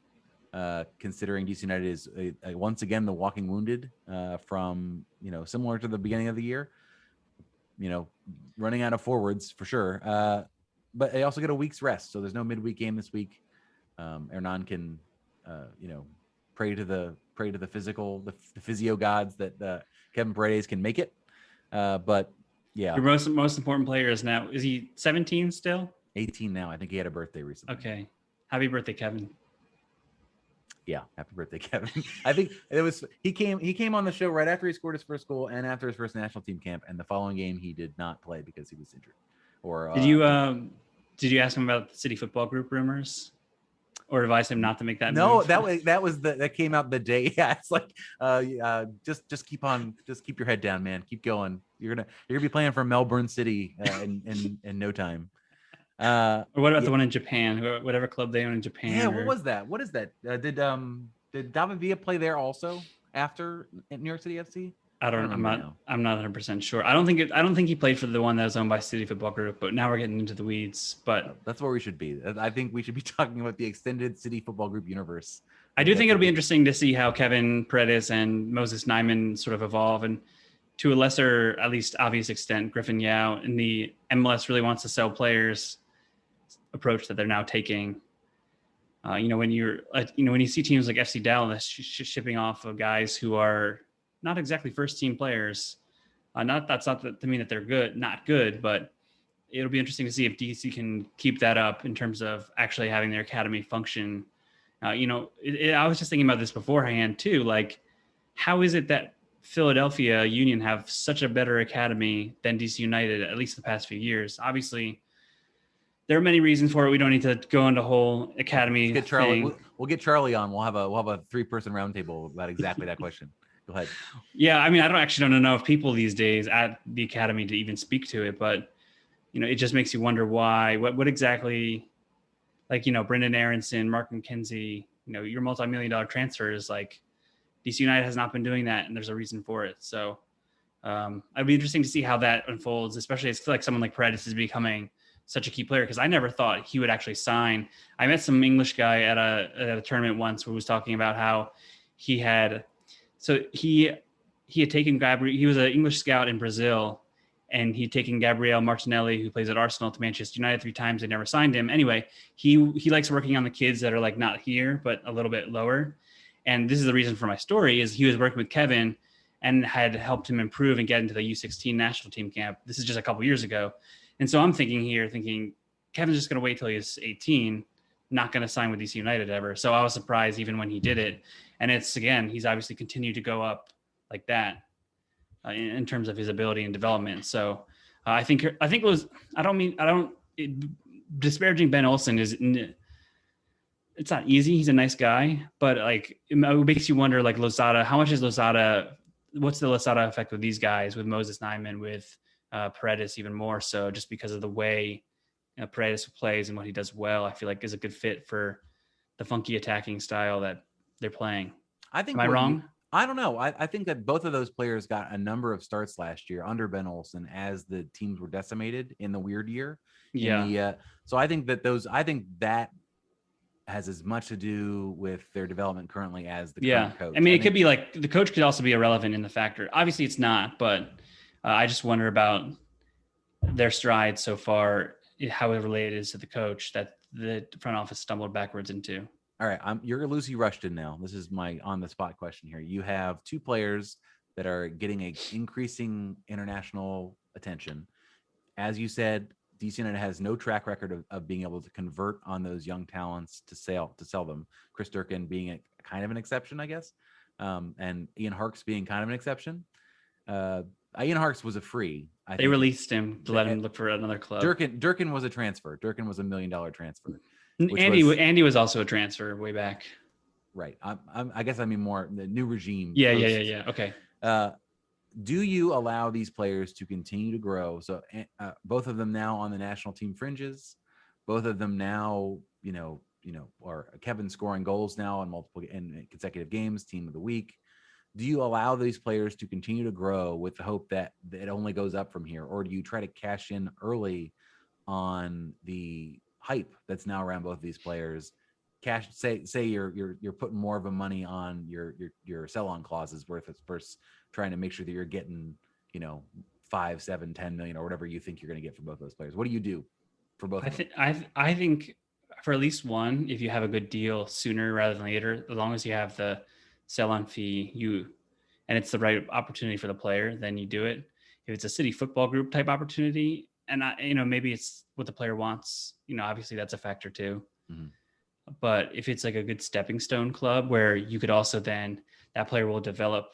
considering DC United is once again the walking wounded from similar to the beginning of the year. Running out of forwards for sure. But they also get a week's rest, so there's no midweek game this week. Hernan can, pray to the physio gods that Kevin Paredes can make it. But yeah, your most important player is now. Is he 17 still? 18 now. I think he had a birthday recently. Okay, happy birthday, Kevin. Yeah, happy birthday, Kevin. I think he came on the show right after he scored his first goal and after his first national team camp, and the following game he did not play because he was injured. Or did you ask him about the City Football Group rumors, or advise him not to make that? No, move? that came out the day. Yeah, it's like just keep your head down, man. Keep going. You're gonna be playing for Melbourne City in no time. Or what about the one in Japan? Whatever club they own in Japan. Yeah, what was that? What is that? Did David Villa play there also after New York City FC? I'm not 100% sure. I don't think he played for the one that was owned by City Football Group, but now we're getting into the weeds. But that's where we should be. I think we should be talking about the extended City Football Group universe. I do think it'll be interesting to see how Kevin Paredes and Moses Nyman sort of evolve, and to a lesser, at least obvious extent, Griffin Yao and the MLS really wants to sell players approach that they're now taking. When you see teams like FC Dallas shipping off of guys who are not exactly first team players, that's not to mean that they're not good, but it'll be interesting to see if DC can keep that up in terms of actually having their academy function. I was just thinking about this beforehand too. Like, how is it that Philadelphia Union have such a better academy than DC United, at least the past few years? Obviously, there are many reasons for it. We don't need to go into whole academy. Let's get Charlie. We'll get Charlie on. We'll have a 3-person roundtable about exactly that question. Go ahead. Yeah, I mean, I don't know if people these days at the academy to even speak to it, but it just makes you wonder why. What exactly? Like Brendan Aronson, Mark McKenzie. Your multi-million-dollar transfers. Like DC United has not been doing that, and there's a reason for it. So it'd be interesting to see how that unfolds, especially as like someone like Paredes is becoming such a key player, because I never thought he would actually sign. I met some English guy at a tournament once who was talking about how he had taken Gabriel. He was an English scout in Brazil, and he'd taken Gabriel Martinelli, who plays at Arsenal, to Manchester United 3 times. They never signed him. Anyway, he likes working on the kids that are like not here, but a little bit lower. And this is the reason for my story is he was working with Kevin and had helped him improve and get into the U16 national team camp. This is just a couple years ago. And so I'm thinking Kevin's just going to wait till he's 18, not going to sign with DC United ever. So I was surprised even when he did it. And he's obviously continued to go up like that. In terms of his ability and development. So I think disparaging Ben Olsen it's not easy. He's a nice guy, but like it makes you wonder like Lozada, what's the Lozada effect with these guys, with Moses Nyman, with Paredes even more so, just because of the way Paredes plays and what he does well, I feel like is a good fit for the funky attacking style that they're playing. Am I wrong? I don't know. I think that both of those players got a number of starts last year under Ben Olsen as the teams were decimated in the weird year. Yeah. So I think that has as much to do with their development currently as the current coach. I mean, it could be like the coach could also be irrelevant in the factor. Obviously it's not, but I just wonder about their stride so far, how it related is to the coach that the front office stumbled backwards into. All right, you're Lucy Rushton now. This is my on-the-spot question here. You have 2 players that are getting a increasing international attention. As you said, DC United has no track record of being able to convert on those young talents to sell them. Chris Durkin being a kind of an exception, I guess, and Ian Harkes being kind of an exception. Ian Harkes was a free. They released him to let him look for another club. Durkin was a transfer. Durkin was $1 million transfer. Andy was also a transfer way back. Right. I guess I mean more the new regime. Yeah. Okay. Do you allow these players to continue to grow? So both of them now on the national team fringes, both of them now, or Kevin scoring goals now in multiple in consecutive games, team of the week. Do you allow these players to continue to grow with the hope that it only goes up from here? Or do you try to cash in early on the hype that's now around both of these players? Say you're putting more of a money on your sell-on clauses versus trying to make sure that you're getting 5, 7, 10 million or whatever you think you're going to get for both those players. What do you do for both? I think for at least one, if you have a good deal sooner rather than later, as long as you have the sell-on fee, and it's the right opportunity for the player, then you do it. If it's a city football group type opportunity, and maybe it's what the player wants, obviously that's a factor too. Mm-hmm. But if it's like a good stepping stone club where you could also then that player will develop,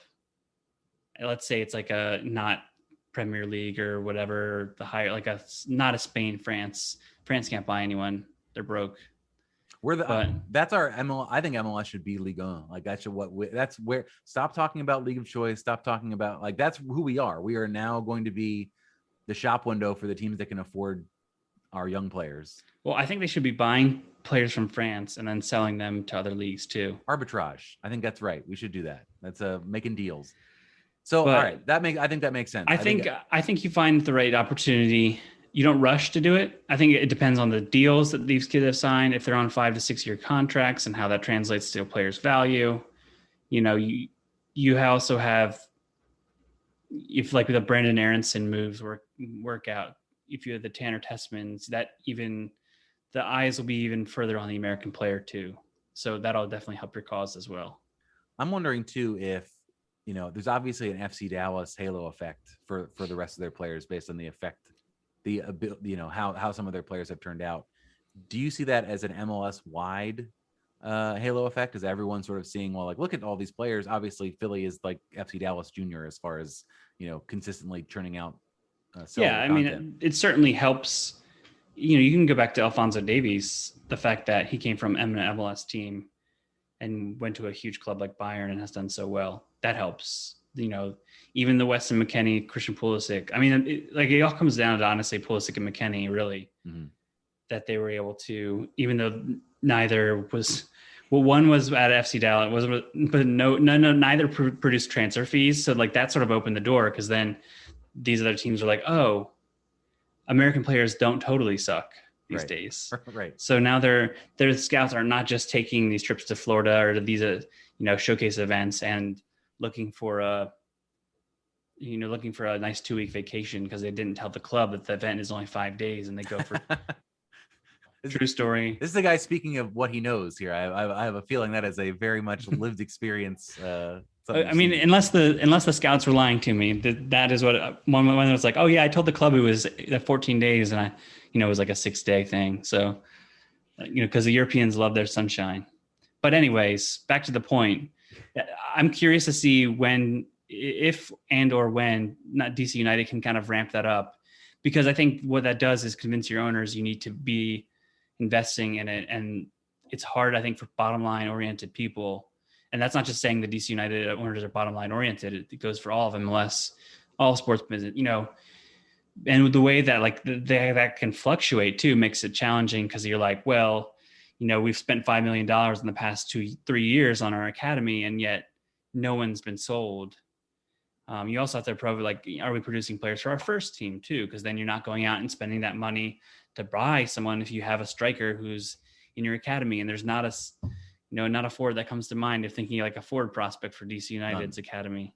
let's say it's like a not Premier League or whatever, the higher, like not a Spain, France can't buy anyone. They're broke. That's our MLS. I think MLS should be Ligue 1. Like that's where stop talking about League of Choice. Stop talking about like, that's who we are. We are now going to be the shop window for the teams that can afford our young players. Well, I think they should be buying players from France and then selling them to other leagues too. Arbitrage. I think that's right. We should do that. That's making deals. So, all right, I think that makes sense. I think you find the right opportunity. You don't rush to do it. I think it depends on the deals that these kids have signed. If they're on 5 to 6 year contracts and how that translates to a player's value, you also have, if like the Brandon Aronson moves work out, if you have the Tanner Tessmans, that even the eyes will be even further on the American player too. So that'll definitely help your cause as well. I'm wondering too, if, there's obviously an FC Dallas halo effect for the rest of their players based on the effect, how some of their players have turned out. Do you see that as an MLS wide halo effect? Is everyone sort of seeing, well, like, look at all these players. Obviously Philly is like FC Dallas Junior as far as, consistently churning out. I mean, it certainly helps. You can go back to Alphonso Davies, the fact that he came from an MLS team and went to a huge club like Bayern and has done so well. That helps. Even the Weston McKennie, Christian Pulisic. I mean, it all comes down to honestly Pulisic and McKennie, really, that they were able to, even though neither was. Well, one was at FC Dallas, but neither produced transfer fees. So like that sort of opened the door, because then these other teams are like, oh, American players don't totally suck these days. Right. So now their scouts are not just taking these trips to Florida or to these showcase events and looking for looking for a nice 2-week vacation because they didn't tell the club that the event is only 5 days and they go for true story. This is the guy speaking of what he knows here. I have a feeling that is a very much lived experience. I mean, unless the scouts were lying to me, that is what when it was like, oh yeah, I told the club it was 14 days and it was like a 6-day thing. So, because the Europeans love their sunshine. But anyways, back to the point. I'm curious to see if when not DC United can kind of ramp that up, because I think what that does is convince your owners you need to be investing in it, and it's hard, I think, for bottom line oriented people. And that's not just saying the DC United owners are bottom line oriented. It goes for all of MLS, all sports business, and the way that that can fluctuate too makes it challenging, because you're like, well, we've spent $5 million in the past 2-3 years on our academy, and yet no one's been sold. You also have to prove, are we producing players for our first team too? Because then you're not going out and spending that money to buy someone if you have a striker who's in your academy, and there's not a forward that comes to mind if thinking like a forward prospect for DC United's academy.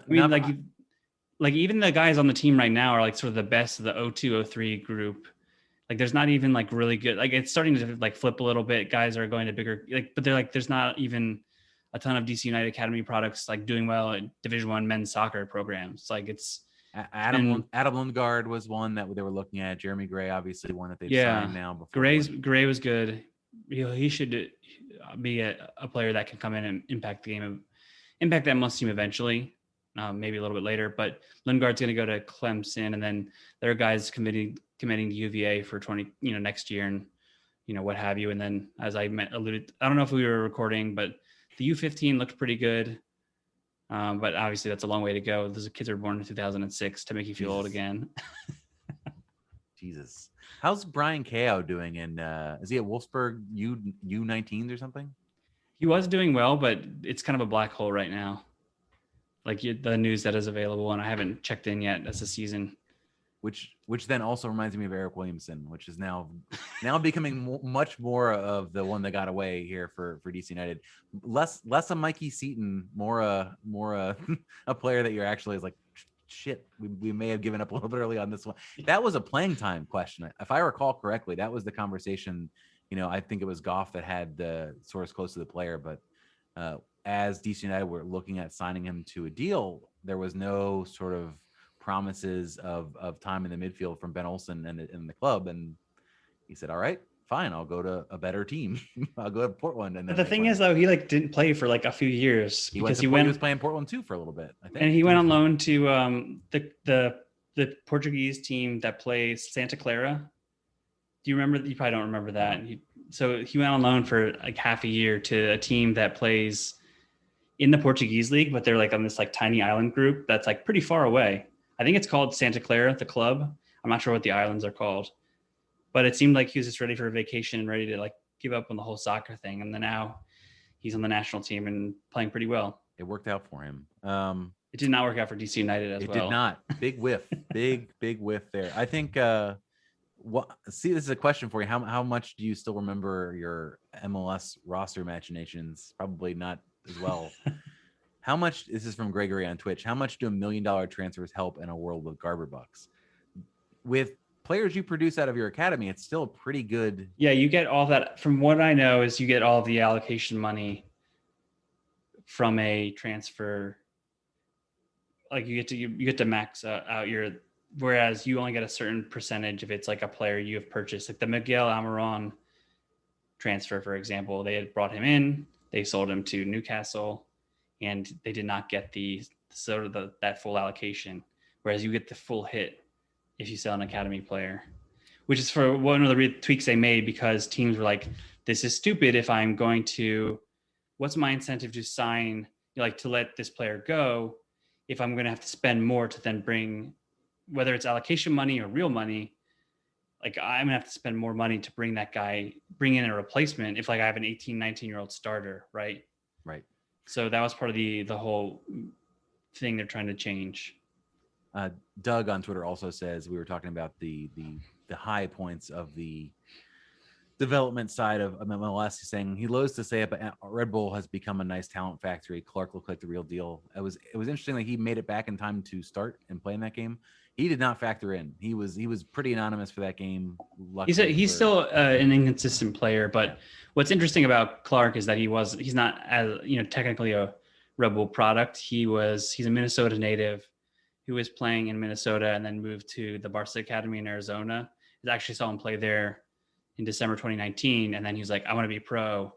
Even the guys on the team right now are like sort of the best of the 02-03 group. Like there's not even like really good, like it's starting to like flip a little bit. Guys are going to bigger, but they're like, there's not even a ton of DC United Academy products like doing well at Division I men's soccer programs. Like it's Adam Lundgaard was one that they were looking at. Jeremy Gray, obviously one that they've signed now. Before Gray was good. He should be a player that can come in and impact the game, impact that MLS team eventually, maybe a little bit later. But Lundgaard's going to go to Clemson, and then there are guys committing to UVA for next year, and what have you. And then, as I alluded, I don't know if we were recording, but the U15 looked pretty good. But obviously that's a long way to go. Those kids were born in 2006 to make you feel old again. Jesus. How's Brian Kao doing is he at Wolfsburg U19s or something? He was doing well, but it's kind of a black hole right now. Like the news that is available, and I haven't checked in yet as a season. Which then also reminds me of Eric Williamson, which is now becoming much more of the one that got away here for DC United. Less a Mikey Seaton, more a a player that you're actually is like, shit, we may have given up a little bit early on this one. That was a playing time question. If I recall correctly, that was the conversation. I think it was Goff that had the source close to the player, but as DC United were looking at signing him to a deal, there was no sort of promises of time in the midfield from Ben Olsen and the club, and he said, all right, fine, I'll go to a better team. I'll go to Portland. And but the thing is, though, he didn't play for a few years he was playing Portland too for a little bit, I think. And he went on loan to the Portuguese team that plays Santa Clara. Do you remember? You probably don't remember that. So he went on loan for like half a year to a team that plays in the Portuguese league, but they're on this tiny island group that's pretty far away. I think it's called Santa Clara, the club. I'm not sure what the islands are called, but it seemed like he was just ready for a vacation and ready to give up on the whole soccer thing. And then now he's on the national team and playing pretty well. It worked out for him. It did not work out for DC United as well. It did not. Big whiff, big whiff there. I think, this is a question for you. How much do you still remember your MLS roster imaginations? Probably not as well. How much, this is from Gregory on Twitch, how much do $1 million transfers help in a world with Garber bucks? With players you produce out of your academy, it's still pretty good. Yeah, you get all that. From what I know is you get all of the allocation money from a transfer. You get to max out your, whereas you only get a certain percentage if it's a player you have purchased. Like the Miguel Almiron transfer, for example, they had brought him in, they sold him to Newcastle, and they did not get that full allocation. Whereas you get the full hit if you sell an academy player, which is for one of the tweaks they made, because teams were like, this is stupid. If I'm going to, what's my incentive to sign, to let this player go, if I'm going to have to spend more to then bring, whether it's allocation money or real money, I'm going to have to spend more money to bring in a replacement if I have an 18, 19-year-old starter, right? Right. So that was part of the whole thing they're trying to change. Doug on Twitter also says, we were talking about the high points of the development side of MLS, he's saying he loathes to say it, but Red Bull has become a nice talent factory. Clark looked like the real deal. It was interesting that he made it back in time to start and play in that game. He did not factor in. He was pretty anonymous for that game. He's still an inconsistent player, but what's interesting about Clark is that he's not as technically a Red Bull product. He's a Minnesota native who was playing in Minnesota and then moved to the Barca Academy in Arizona. I actually saw him play there in December 2019, and then he was like, I want to be pro.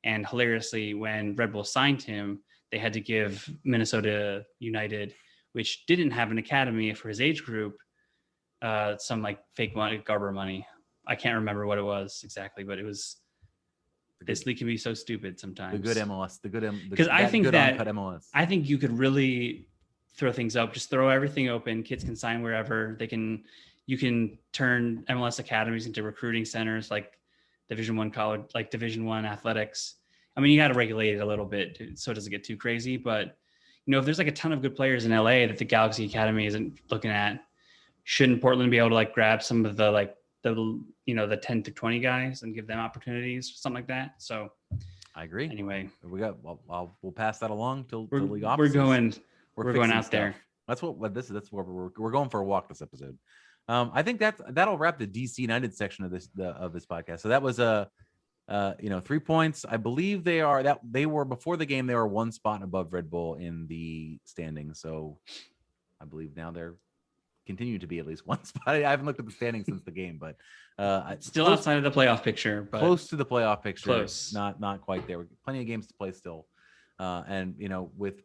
And hilariously, when Red Bull signed him, they had to give Minnesota United, which didn't have an academy for his age group, some like fake money, Garber money. I can't remember what it was exactly, but it was, this league can be so stupid sometimes. The good MLS, because I think that MLS. I think you could really throw things up, just throw everything open. Kids can sign wherever you can turn MLS academies into recruiting centers, like Division I college, like Division I athletics. I mean, you got to regulate it a little bit so it doesn't get too crazy. But, if there's like a ton of good players in LA that the Galaxy Academy isn't looking at, shouldn't Portland be able to like grab some of the 10 to 20 guys and give them opportunities, something like that? So I agree. Anyway, we'll pass that along till league we're offices. going out stuff. there. That's where we're going for a walk this episode. I think that'll wrap the DC United section of this podcast. So that was 3 points. I believe they were before the game. They were one spot above Red Bull in the standings. So I believe now they're continue to be at least one spot. I haven't looked at the standings since the game, but still outside of the playoff picture, but close to the playoff picture. Close, not quite there. Plenty of games to play still, and with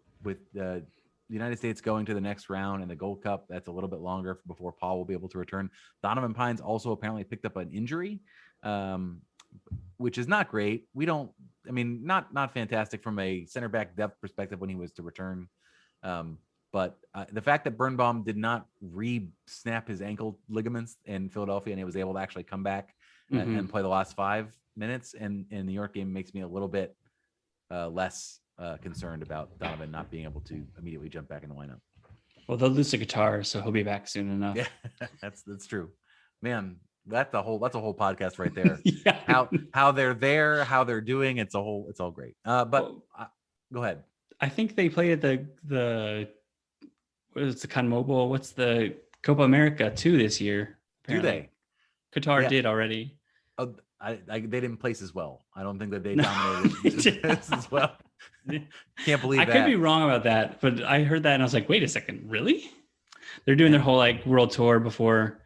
the United States going to the next round and the Gold Cup, that's a little bit longer before Paul will be able to return. Donovan Pines also apparently picked up an injury, which is not great. Not fantastic from a center back depth perspective when he was to return. But the fact that Birnbaum did not re-snap his ankle ligaments in Philadelphia and he was able to actually come back and play the last 5 minutes in the New York game makes me a little bit less concerned about Donovan not being able to immediately jump back in the lineup. Well, they'll lose the guitar, so he'll be back soon enough. Yeah, that's true, man. That's a whole podcast right there. Yeah. How they're there, how they're doing. It's all great. Go ahead. I think they played at the what is the CONMEBOL? What's the Copa America 2 this year? Apparently. Do they? Qatar did already. Oh, they didn't place as well. I don't think that they dominated as well. Can't believe I could be wrong about that, but I heard that and I was like, wait a second, really? They're doing their whole like world tour before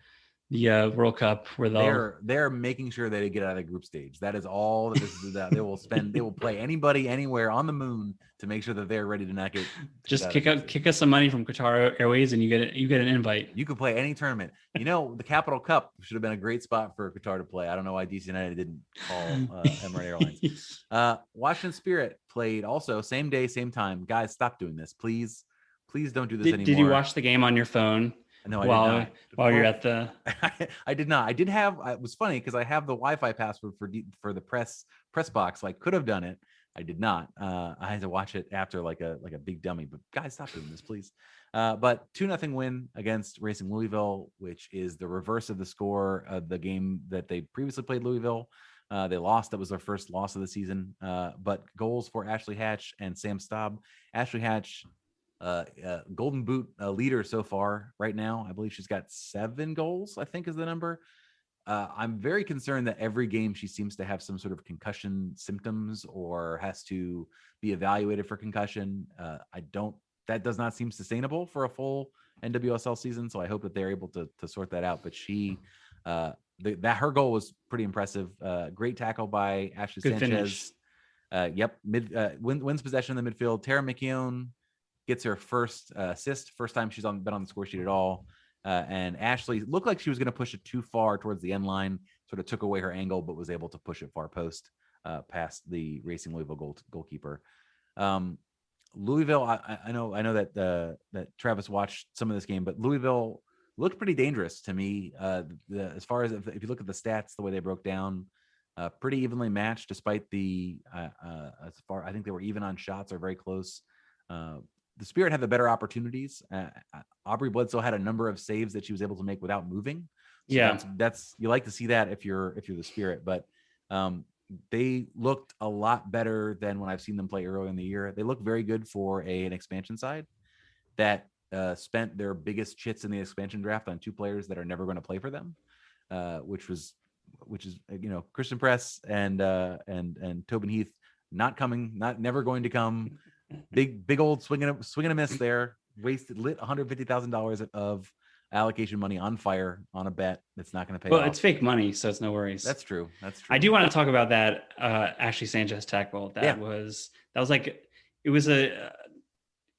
the World Cup, where they're making sure that they get out of the group stage. That is all that this is about. They will play anybody anywhere on the moon to make sure that they're ready to not get just kick us some money from Qatar Airways and you get an invite. You could play any tournament. The Capital Cup should have been a great spot for Qatar to play. I don't know why DC United didn't call Emirates Airlines. Washington Spirit played also same day, same time. Guys, stop doing this, please. Please don't do this anymore. Did you watch the game on your phone? No, I did not. While you're at the, I did not. I did have. It was funny because I have the Wi-Fi password for the press box. So I could have done it. I did not. I had to watch it after like a big dummy. But guys, stop doing this, please. But 2-0 win against Racing Louisville, which is the reverse of the score of the game that they previously played Louisville. They lost. That was their first loss of the season. But goals for Ashley Hatch and Sam Staub. Ashley Hatch. Golden Boot leader so far right now. I believe she's got 7 goals, I think is the number. I'm very concerned that every game she seems to have some sort of concussion symptoms or has to be evaluated for concussion. That does not seem sustainable for a full NWSL season. So I hope that they're able to sort that out. But she, her goal was pretty impressive. Great tackle by Ashley Good Sanchez. Finish. Wins possession in the midfield. Tara McKeown gets her first assist, first time she's been on the score sheet at all. And Ashley looked like she was going to push it too far towards the end line, sort of took away her angle, but was able to push it far post past the Racing Louisville goalkeeper. Louisville, I know that Travis watched some of this game, but Louisville looked pretty dangerous to me. As far as if you look at the stats, the way they broke down, pretty evenly matched, despite I think they were even on shots or very close. The Spirit had the better opportunities. Aubrey Bledsoe had a number of saves that she was able to make without moving. So that's you like to see that if you're the Spirit. But They looked a lot better than when I've seen them play earlier in the year. They look very good for an expansion side that spent their biggest chits in the expansion draft on two players that are never going to play for them, which is Christian Press and Tobin Heath never going to come. Big old swinging a miss there. Lit $150,000 of allocation money on fire on a bet that's not going to pay off. It's fake money, so it's no worries. That's true. I do want to talk about that Ashley Sanchez tackle. That was like, it was a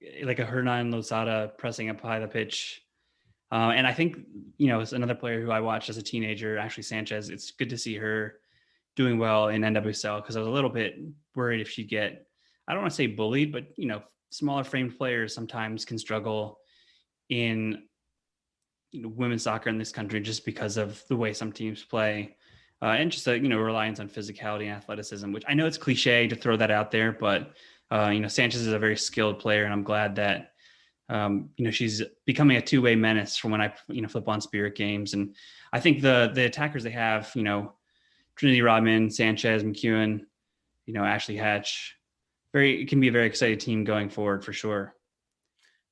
Hernan Lozada pressing up high the pitch. And I think, it's another player who I watched as a teenager, Ashley Sanchez. It's good to see her doing well in NWSL, because I was a little bit worried if she'd get, I don't want to say bullied, but, smaller framed players sometimes can struggle in women's soccer in this country just because of the way some teams play, and just a reliance on physicality and athleticism, which I know it's cliche to throw that out there, but Sanchez is a very skilled player, and I'm glad that she's becoming a two-way menace from when I flip on Spirit games. And I think the attackers they have, Trinity Rodman, Sanchez, McEwen, Ashley Hatch, it can be a very exciting team going forward for sure.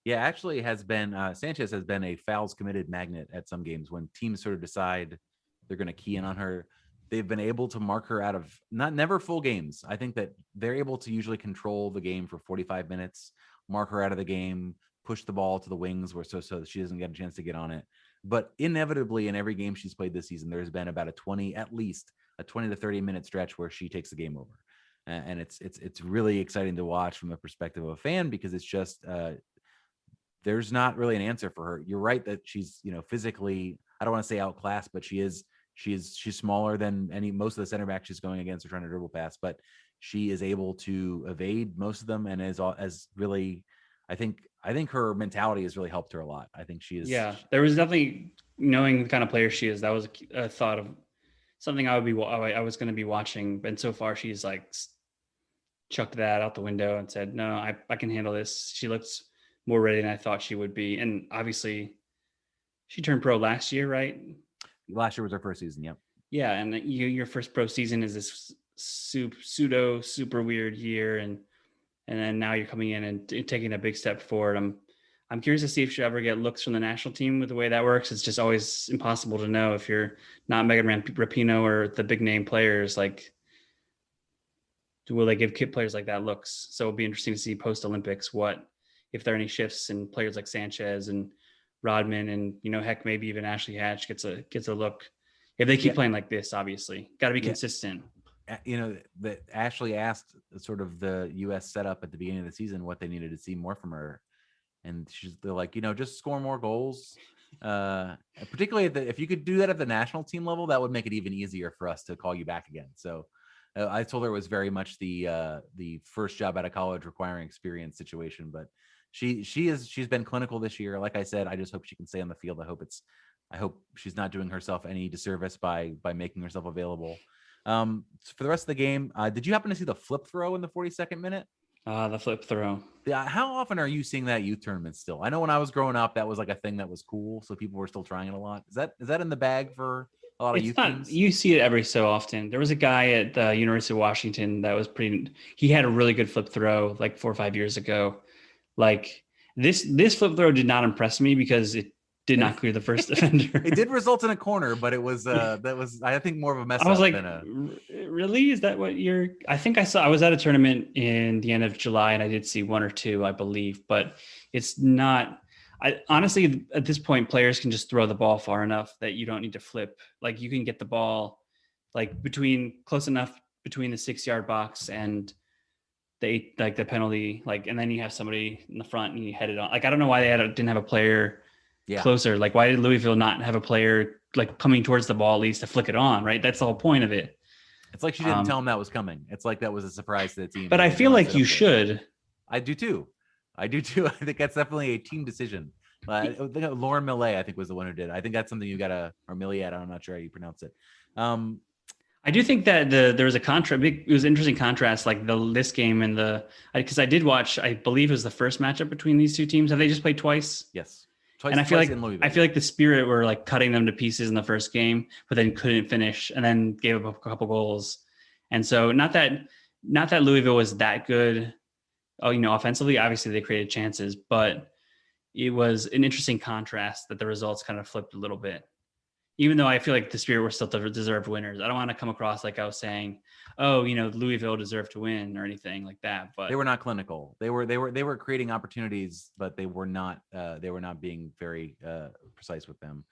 Yeah, actually Sanchez has been a fouls committed magnet at some games when teams sort of decide they're going to key in on her. They've been able to mark her out of never full games. I think that they're able to usually control the game for 45 minutes, mark her out of the game, push the ball to the wings so that she doesn't get a chance to get on it. But inevitably in every game she's played this season, there's been about at least a 20 to 30 minute stretch where she takes the game over. And it's really exciting to watch from the perspective of a fan, because it's just there's not really an answer for her. You're right that she's physically, I don't want to say outclassed, but she's smaller than most of the center backs she's going against or trying to dribble past, but she is able to evade most of them, and as really, I think her mentality has really helped her a lot. I think she is. Yeah, there was definitely, knowing the kind of player she is, that was a thought of something I was going to be watching. And so far she's like chucked that out the window and said, no, I can handle this. She looks more ready than I thought she would be. And obviously she turned pro last year, right? Last year was her first season. Yep. Yeah. And your first pro season is this pseudo super weird year. And then now you're coming in and taking a big step forward. I'm curious to see if she'll ever get looks from the national team with the way that works. It's just always impossible to know if you're not Megan Rapinoe or the big name players. Like, will they give kid players like that looks? So it'll be interesting to see post Olympics if there are any shifts in players like Sanchez and Rodman, and heck, maybe even Ashley Hatch gets a look if they keep playing like this. Obviously, got to be consistent. That Ashley asked sort of the U.S. setup at the beginning of the season what they needed to see more from her, and they're like, just score more goals. Particularly if you could do that at the national team level, that would make it even easier for us to call you back again. So I told her it was very much the first job out of college requiring experience situation, but she's been clinical this year. Like I said, I just hope she can stay on the field. I hope she's not doing herself any disservice by making herself available. For the rest of the game, did you happen to see the flip throw in the 42nd minute? The flip throw. Yeah. How often are you seeing that youth tournament still? I know when I was growing up, that was like a thing that was cool, so people were still trying it a lot. Is that in the bag for a lot of youth teams? You see it every so often. There was a guy at the University of Washington that was he had a really good flip throw like 4 or 5 years ago. Like this flip throw did not impress me because it did not clear the first defender. It did result in a corner, but it was I think more of a mess up. I was like, really? Is that what I think I was at a tournament in the end of July and I did see 1 or 2, I believe, but it's not. Honestly, at this point, players can just throw the ball far enough that you don't need to flip. Like you can get the ball like close enough between the 6-yard box and the penalty, and then you have somebody in the front and you head it on. Like, I don't know why they didn't have a player closer. Like, why did Louisville not have a player like coming towards the ball at least to flick it on? Right. That's the whole point of it. It's like she didn't tell him that was coming. It's like that was a surprise to the team. But I feel like you should. I do too. I think that's definitely a team decision. I think Lauren Millet, I think, was the one who did. I think that's something you gotta, or Milliet, I'm not sure how you pronounce it. I do think that there was it was an interesting contrast, like this game and because I did watch, I believe it was the first matchup between these two teams. Have they just played twice? Yes. And I feel like the Spirit were like cutting them to pieces in the first game, but then couldn't finish and then gave up a couple goals. And so not that Louisville was that good, offensively. Obviously they created chances, but it was an interesting contrast that the results kind of flipped a little bit. Even though I feel like the Spirit were still deserved winners. I don't want to come across like I was saying, Louisville deserved to win or anything like that. But they were not clinical. They were creating opportunities, but they were not being very precise with them.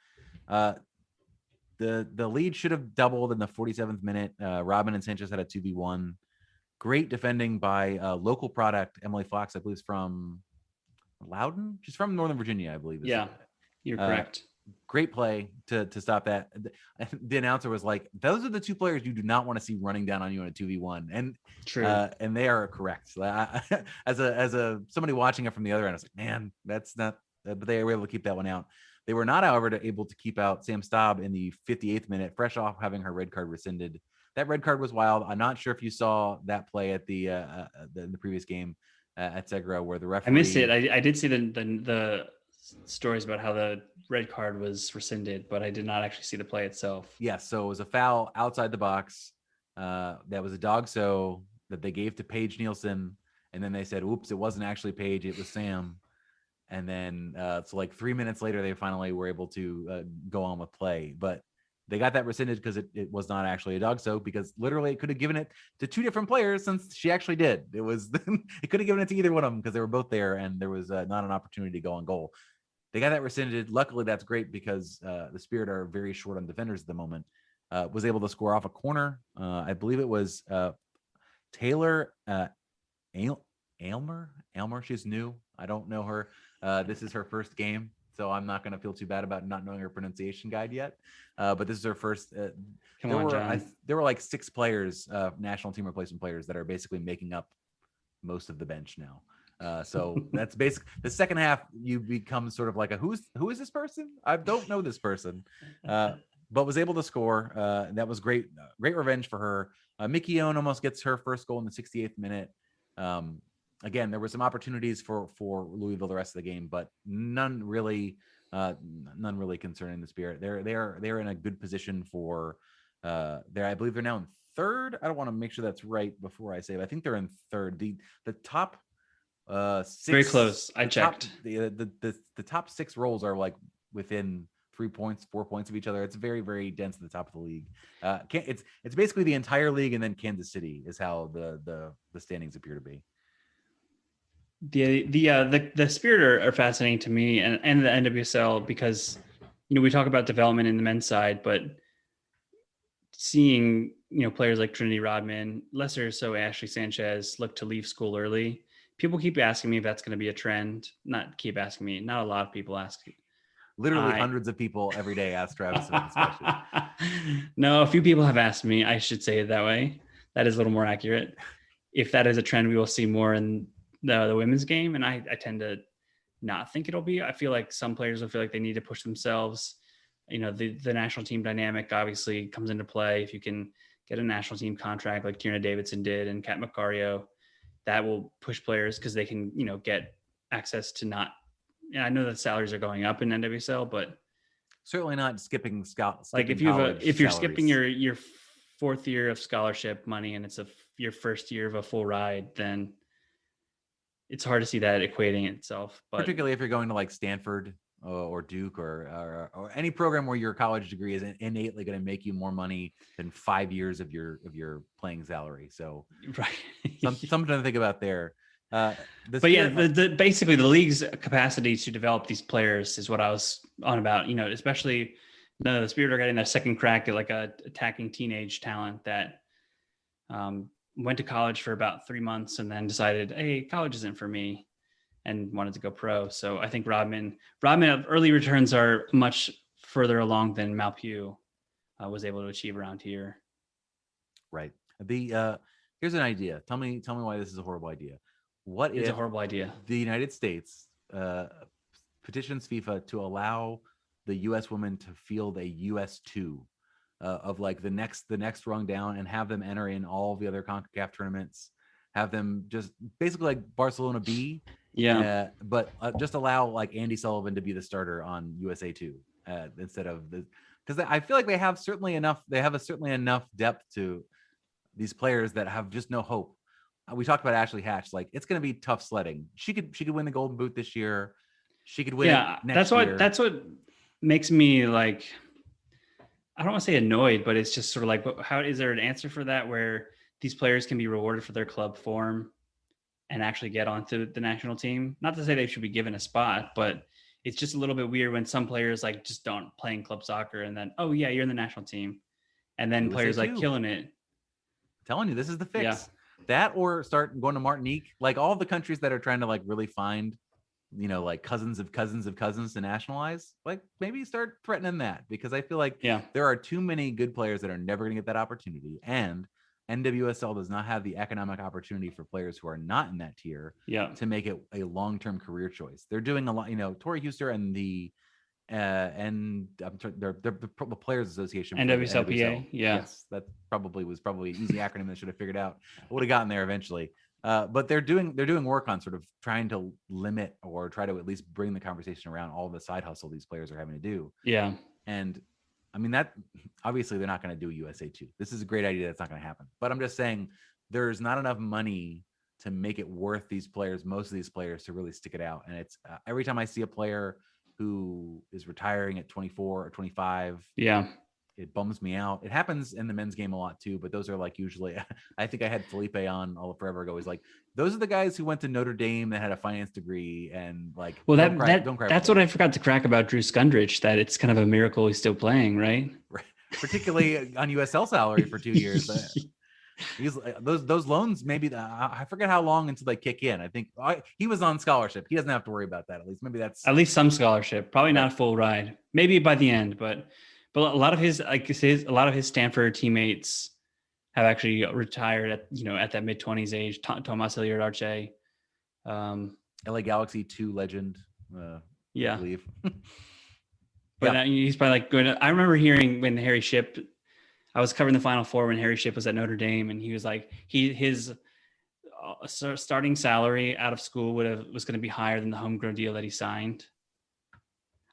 The lead should have doubled in the 47th minute. Robin and Sanchez had a 2v1. Great defending by local product Emily Fox, I believe, is from Loudon. She's from Northern Virginia, I believe. Yeah, you're correct. Great play to stop that. The announcer was like, "Those are the two players you do not want to see running down on you in a 2v1," and true. And they are correct. As a somebody watching it from the other end, I was like, "Man, that's not." But they were able to keep that one out. They were not, however, able to keep out Sam Staub in the 58th minute, fresh off having her red card rescinded. That red card was wild. I'm not sure if you saw that play at the previous game at Segra where the referee. I missed it. I did see the stories about how the red card was rescinded, but I did not actually see the play itself. Yes, so it was a foul outside the box. That was a dog so that they gave to Paige Nielsen, and then they said, "Oops, it wasn't actually Paige, it was Sam." And then so like 3 minutes later, they finally were able to go on with play, but they got that rescinded because it was not actually a dog so, because literally it could have given it to two different players since she actually did. It could have given it to either one of them because they were both there and there was not an opportunity to go on goal. They got that rescinded. Luckily, that's great because the Spirit are very short on defenders at the moment. Was able to score off a corner. I believe it was Taylor Aylmer. She's new. I don't know her. This is her first game, so I'm not going to feel too bad about not knowing her pronunciation guide yet. But this is her first. There were like 6 players, national team replacement players, that are basically making up most of the bench now. So that's basically the second half. You become sort of like who is this person? I don't know this person, but was able to score. That was great. Great revenge for her. Mickey Owen almost gets her first goal in the 68th minute. Again, there were some opportunities for Louisville the rest of the game, but none really concerning the Spirit. They're in a good position for. I believe they're now in third. I don't want to make sure that's right before I say it. I think they're in third. The top. 6, very close. I checked. The top 6 roles are like within 3 points, 4 points of each other. It's very, very dense at the top of the league. It's basically the entire league, and then Kansas City is how the standings appear to be. The Spirit are fascinating to me and the NWSL because we talk about development in the men's side, but seeing players like Trinity Rodman, lesser so Ashley Sanchez, look to leave school early. People keep asking me if that's going to be a trend. Not keep asking me. Not a lot of people ask. Literally hundreds of people every day ask Travis about this question. No, a few people have asked me. I should say it that way. That is a little more accurate. If that is a trend, we will see more in the women's game. And I tend to not think it'll be. I feel like some players will feel like they need to push themselves. The national team dynamic obviously comes into play. If you can get a national team contract like Tierna Davidson did and Kat Macario, that will push players because they can, get access to not. I know that salaries are going up in NWSL, but certainly not skipping like if you're skipping your 4th year of scholarship money and it's your first year of a full ride, then it's hard to see that equating itself. But particularly if you're going to like Stanford or Duke or any program where your college degree is innately going to make you more money than 5 years of your playing salary. So right, something to think about there. Basically the league's capacity to develop these players is what I was on about. Especially the Spirit are getting their second crack at like a attacking teenage talent that went to college for about 3 months and then decided, hey, college isn't for me, and wanted to go pro. So I think Rodman early returns are much further along than Malpew was able to achieve around here. Right. Here's an idea. Tell me why this is a horrible idea. What It's if a horrible idea. The United States petitions FIFA to allow the U.S. women to field a U.S. 2 of like the next rung down and have them enter in all the other CONCACAF tournaments, have them just basically like Barcelona B. Yeah. But just allow like Andy Sullivan to be the starter on USA 2 instead of because I feel like they have certainly enough depth to these players that have just no hope. We talked about Ashley Hatch. Like, it's going to be tough sledding. She could win the Golden Boot this year. She could win it next year. That's what makes me like, I don't want to say annoyed, but it's just sort of like, how is there an answer for that where these players can be rewarded for their club form and actually get onto the national team? Not to say they should be given a spot, but it's just a little bit weird when some players like just don't play in club soccer and then, oh yeah, you're in the national team. And then players like killing it. I'm telling you, this is the fix. Yeah. That or start going to Martinique. Like all the countries that are trying to like really find, like cousins of cousins of cousins to nationalize, like maybe start threatening that, because I feel like there are too many good players that are never going to get that opportunity. And NWSL does not have the economic opportunity for players who are not in that tier to make it a long-term career choice. They're doing a lot, Tori Huster and the the Players Association, NWSLPA. Yes, that was probably an easy acronym that should have figured out. I would have gotten there eventually. But they're doing work on sort of trying to limit or try to at least bring the conversation around all the side hustle these players are having to do. Yeah. And I mean, that obviously they're not going to do USA 2. This is a great idea. That's not going to happen. But I'm just saying there's not enough money to make it worth most of these players to really stick it out. And it's every time I see a player who is retiring at 24 or 25, it bums me out. It happens in the men's game a lot too, but those are like usually, I think I had Felipe on forever ago. He's like, those are the guys who went to Notre Dame that had a finance degree and like, well, don't cry. That's what I forgot to crack about Drew Skundrich, that it's kind of a miracle he's still playing, right? Particularly on USL salary for 2 years. He's those loans, maybe I forget how long until they kick in. I think he was on scholarship. He doesn't have to worry about that. At least maybe that's at least some scholarship, probably not a full ride, maybe by the end, but a lot of his Stanford teammates have actually retired at that mid-20s age. Tomas Hilliard Arce, LA Galaxy 2 legend. I believe. But he's probably like going to, I remember hearing when Harry Shipp, I was covering the Final Four when Harry Shipp was at Notre Dame, and he was like, his starting salary out of school was going to be higher than the homegrown deal that he signed.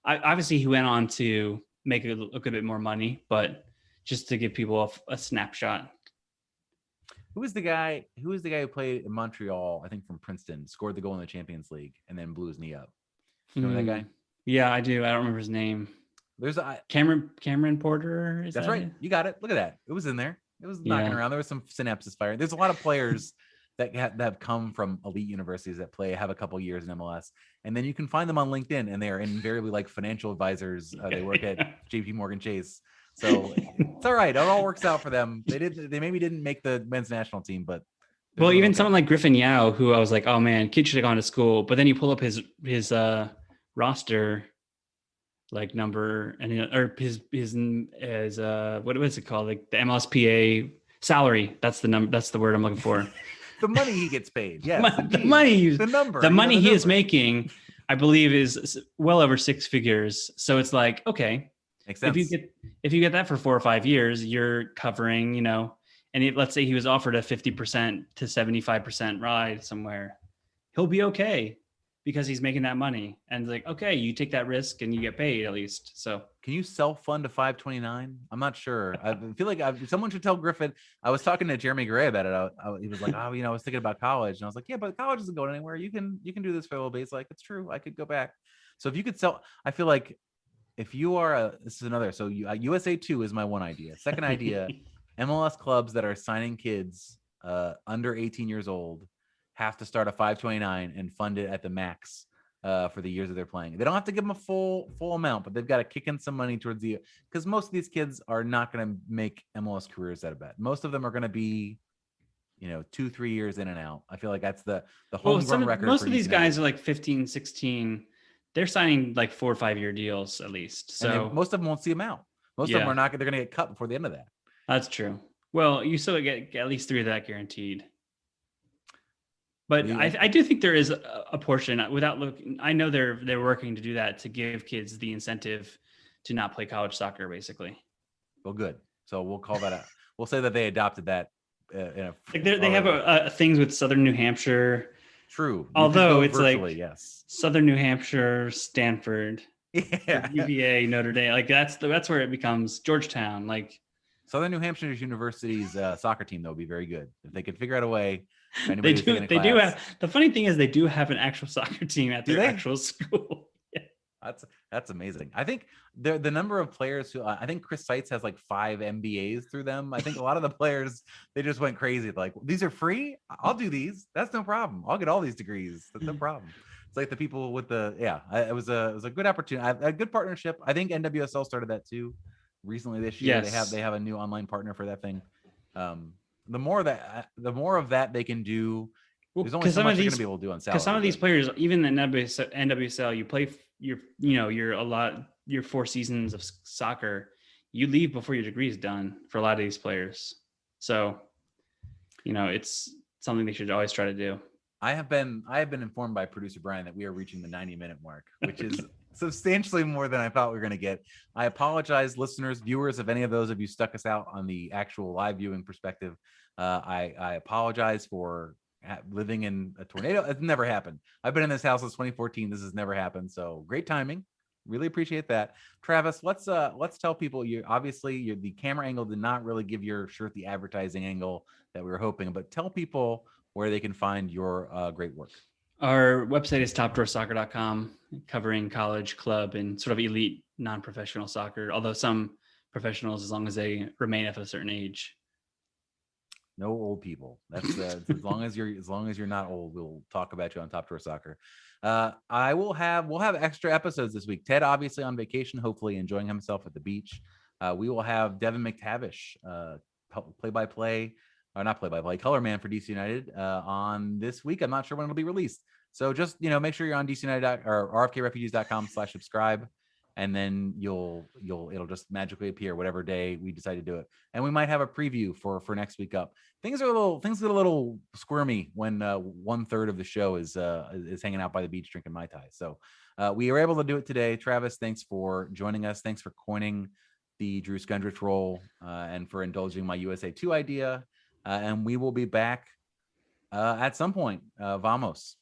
Obviously, he went on to make a good bit more money, but just to give people a snapshot. Who was the guy who played in Montreal, I think from Princeton, scored the goal in the Champions League and then blew his knee up? Remember that guy? Yeah, I do. I don't remember his name. There's Cameron Porter. That's right. You got it. Look at that. It was in there. It was knocking around. There was some synapses firing. There's a lot of players that have come from elite universities that have a couple years in MLS, and then you can find them on LinkedIn, and they are invariably like financial advisors. They work at JP Morgan Chase, so it's all right. It all works out for them. They maybe didn't make the men's national team, but even someone like Griffin Yao, who I was like, oh man, kid should have gone to school, but then you pull up his roster, like number or his what was it called, like the MLSPA salary. That's the number. That's the word I'm looking for. The money he gets paid. Yes. The money he is making, I believe, is well over six figures. So it's like, okay, makes sense. If you get that for 4 or 5 years, you're covering, and let's say he was offered a 50% to 75% ride somewhere, he'll be okay because he's making that money. And like, okay, you take that risk and you get paid at least. So can you self-fund a 529? I'm not sure. I feel like someone should tell Griffin. I was talking to Jeremy Gray about it. He was like, I was thinking about college. And I was like, yeah, but college isn't going anywhere. You can do this for a little bit. It's like, it's true. I could go back. So if you could I feel like if you are this is another. So USA 2 is my one idea. Second idea, MLS clubs that are signing kids under 18 years old have to start a 529 and fund it at the max for the years that they're playing. They don't have to give them a full amount, but they've got to kick in some money towards because most of these kids are not going to make MLS careers out of it. Most of them are going to be, 2-3 years in and out. I feel like that's the homegrown record. Most of these guys are like 15, 16. They're signing like 4 or 5 year deals at least. So most of them won't see them out. Most of them are not. They're going to get cut before the end of that. That's true. Well, you still get at least 3 of that guaranteed. But I do think there is a portion without looking. I know they're working to do that to give kids the incentive to not play college soccer, basically. Well, good. So we'll call that out. We'll say that they adopted that. They have things with Southern New Hampshire. True. Although it's like Southern New Hampshire, Stanford, UVA, Notre Dame. Like that's where it becomes Georgetown. Like Southern New Hampshire University's soccer team, though, would be very good if they could figure out a way. They do have. The funny thing is, they do have an actual soccer team at their actual school. Yeah. That's amazing. I think the number of players who I think Chris Seitz has like 5 MBAs through them. I think a lot of the players, they just went crazy. Like, these are free. I'll do these. That's no problem. I'll get all these degrees. That's no problem. It's like the people with it was a good opportunity, a good partnership. I think NWSL started that too recently this year. Yes. They have a new online partner for that thing. The more of that they can do, there's only so much you're going to be able to do on salary. Because some of these players, even in NWSL, you play your 4 seasons of soccer, you leave before your degree is done for a lot of these players. So, it's something they should always try to do. I have been informed by producer Brian that we are reaching the 90-minute mark, which is substantially more than I thought we were going to get. I apologize, listeners, viewers, if any of those of you stuck us out on the actual live viewing perspective. I apologize for living in a tornado. It's never happened. I've been in this house since 2014. This has never happened. So great timing. Really appreciate that. Travis, let's tell people, the camera angle did not really give your shirt the advertising angle that we were hoping, but tell people where they can find your great work. Our website is topdrawersoccer.com, covering college, club, and sort of elite non-professional soccer, although some professionals, as long as they remain of a certain age. No old people. That's as long as you're not old, we'll talk about you on Top Drawer Soccer. We'll have extra episodes this week. Ted obviously on vacation, hopefully enjoying himself at the beach. We will have Devin McTavish, color man for DC United on this week. I'm not sure when it'll be released. So just, make sure you're on DC United or rfkrefugees.com/subscribe. And then it'll just magically appear whatever day we decide to do it. And we might have a preview for next week up. Things get a little squirmy when 1/3 of the show is hanging out by the beach drinking Mai Tai. So we were able to do it today. Travis, thanks for joining us. Thanks for coining the Drew Skundrich role and for indulging my USA 2 idea. And we will be back at some point. Vamos.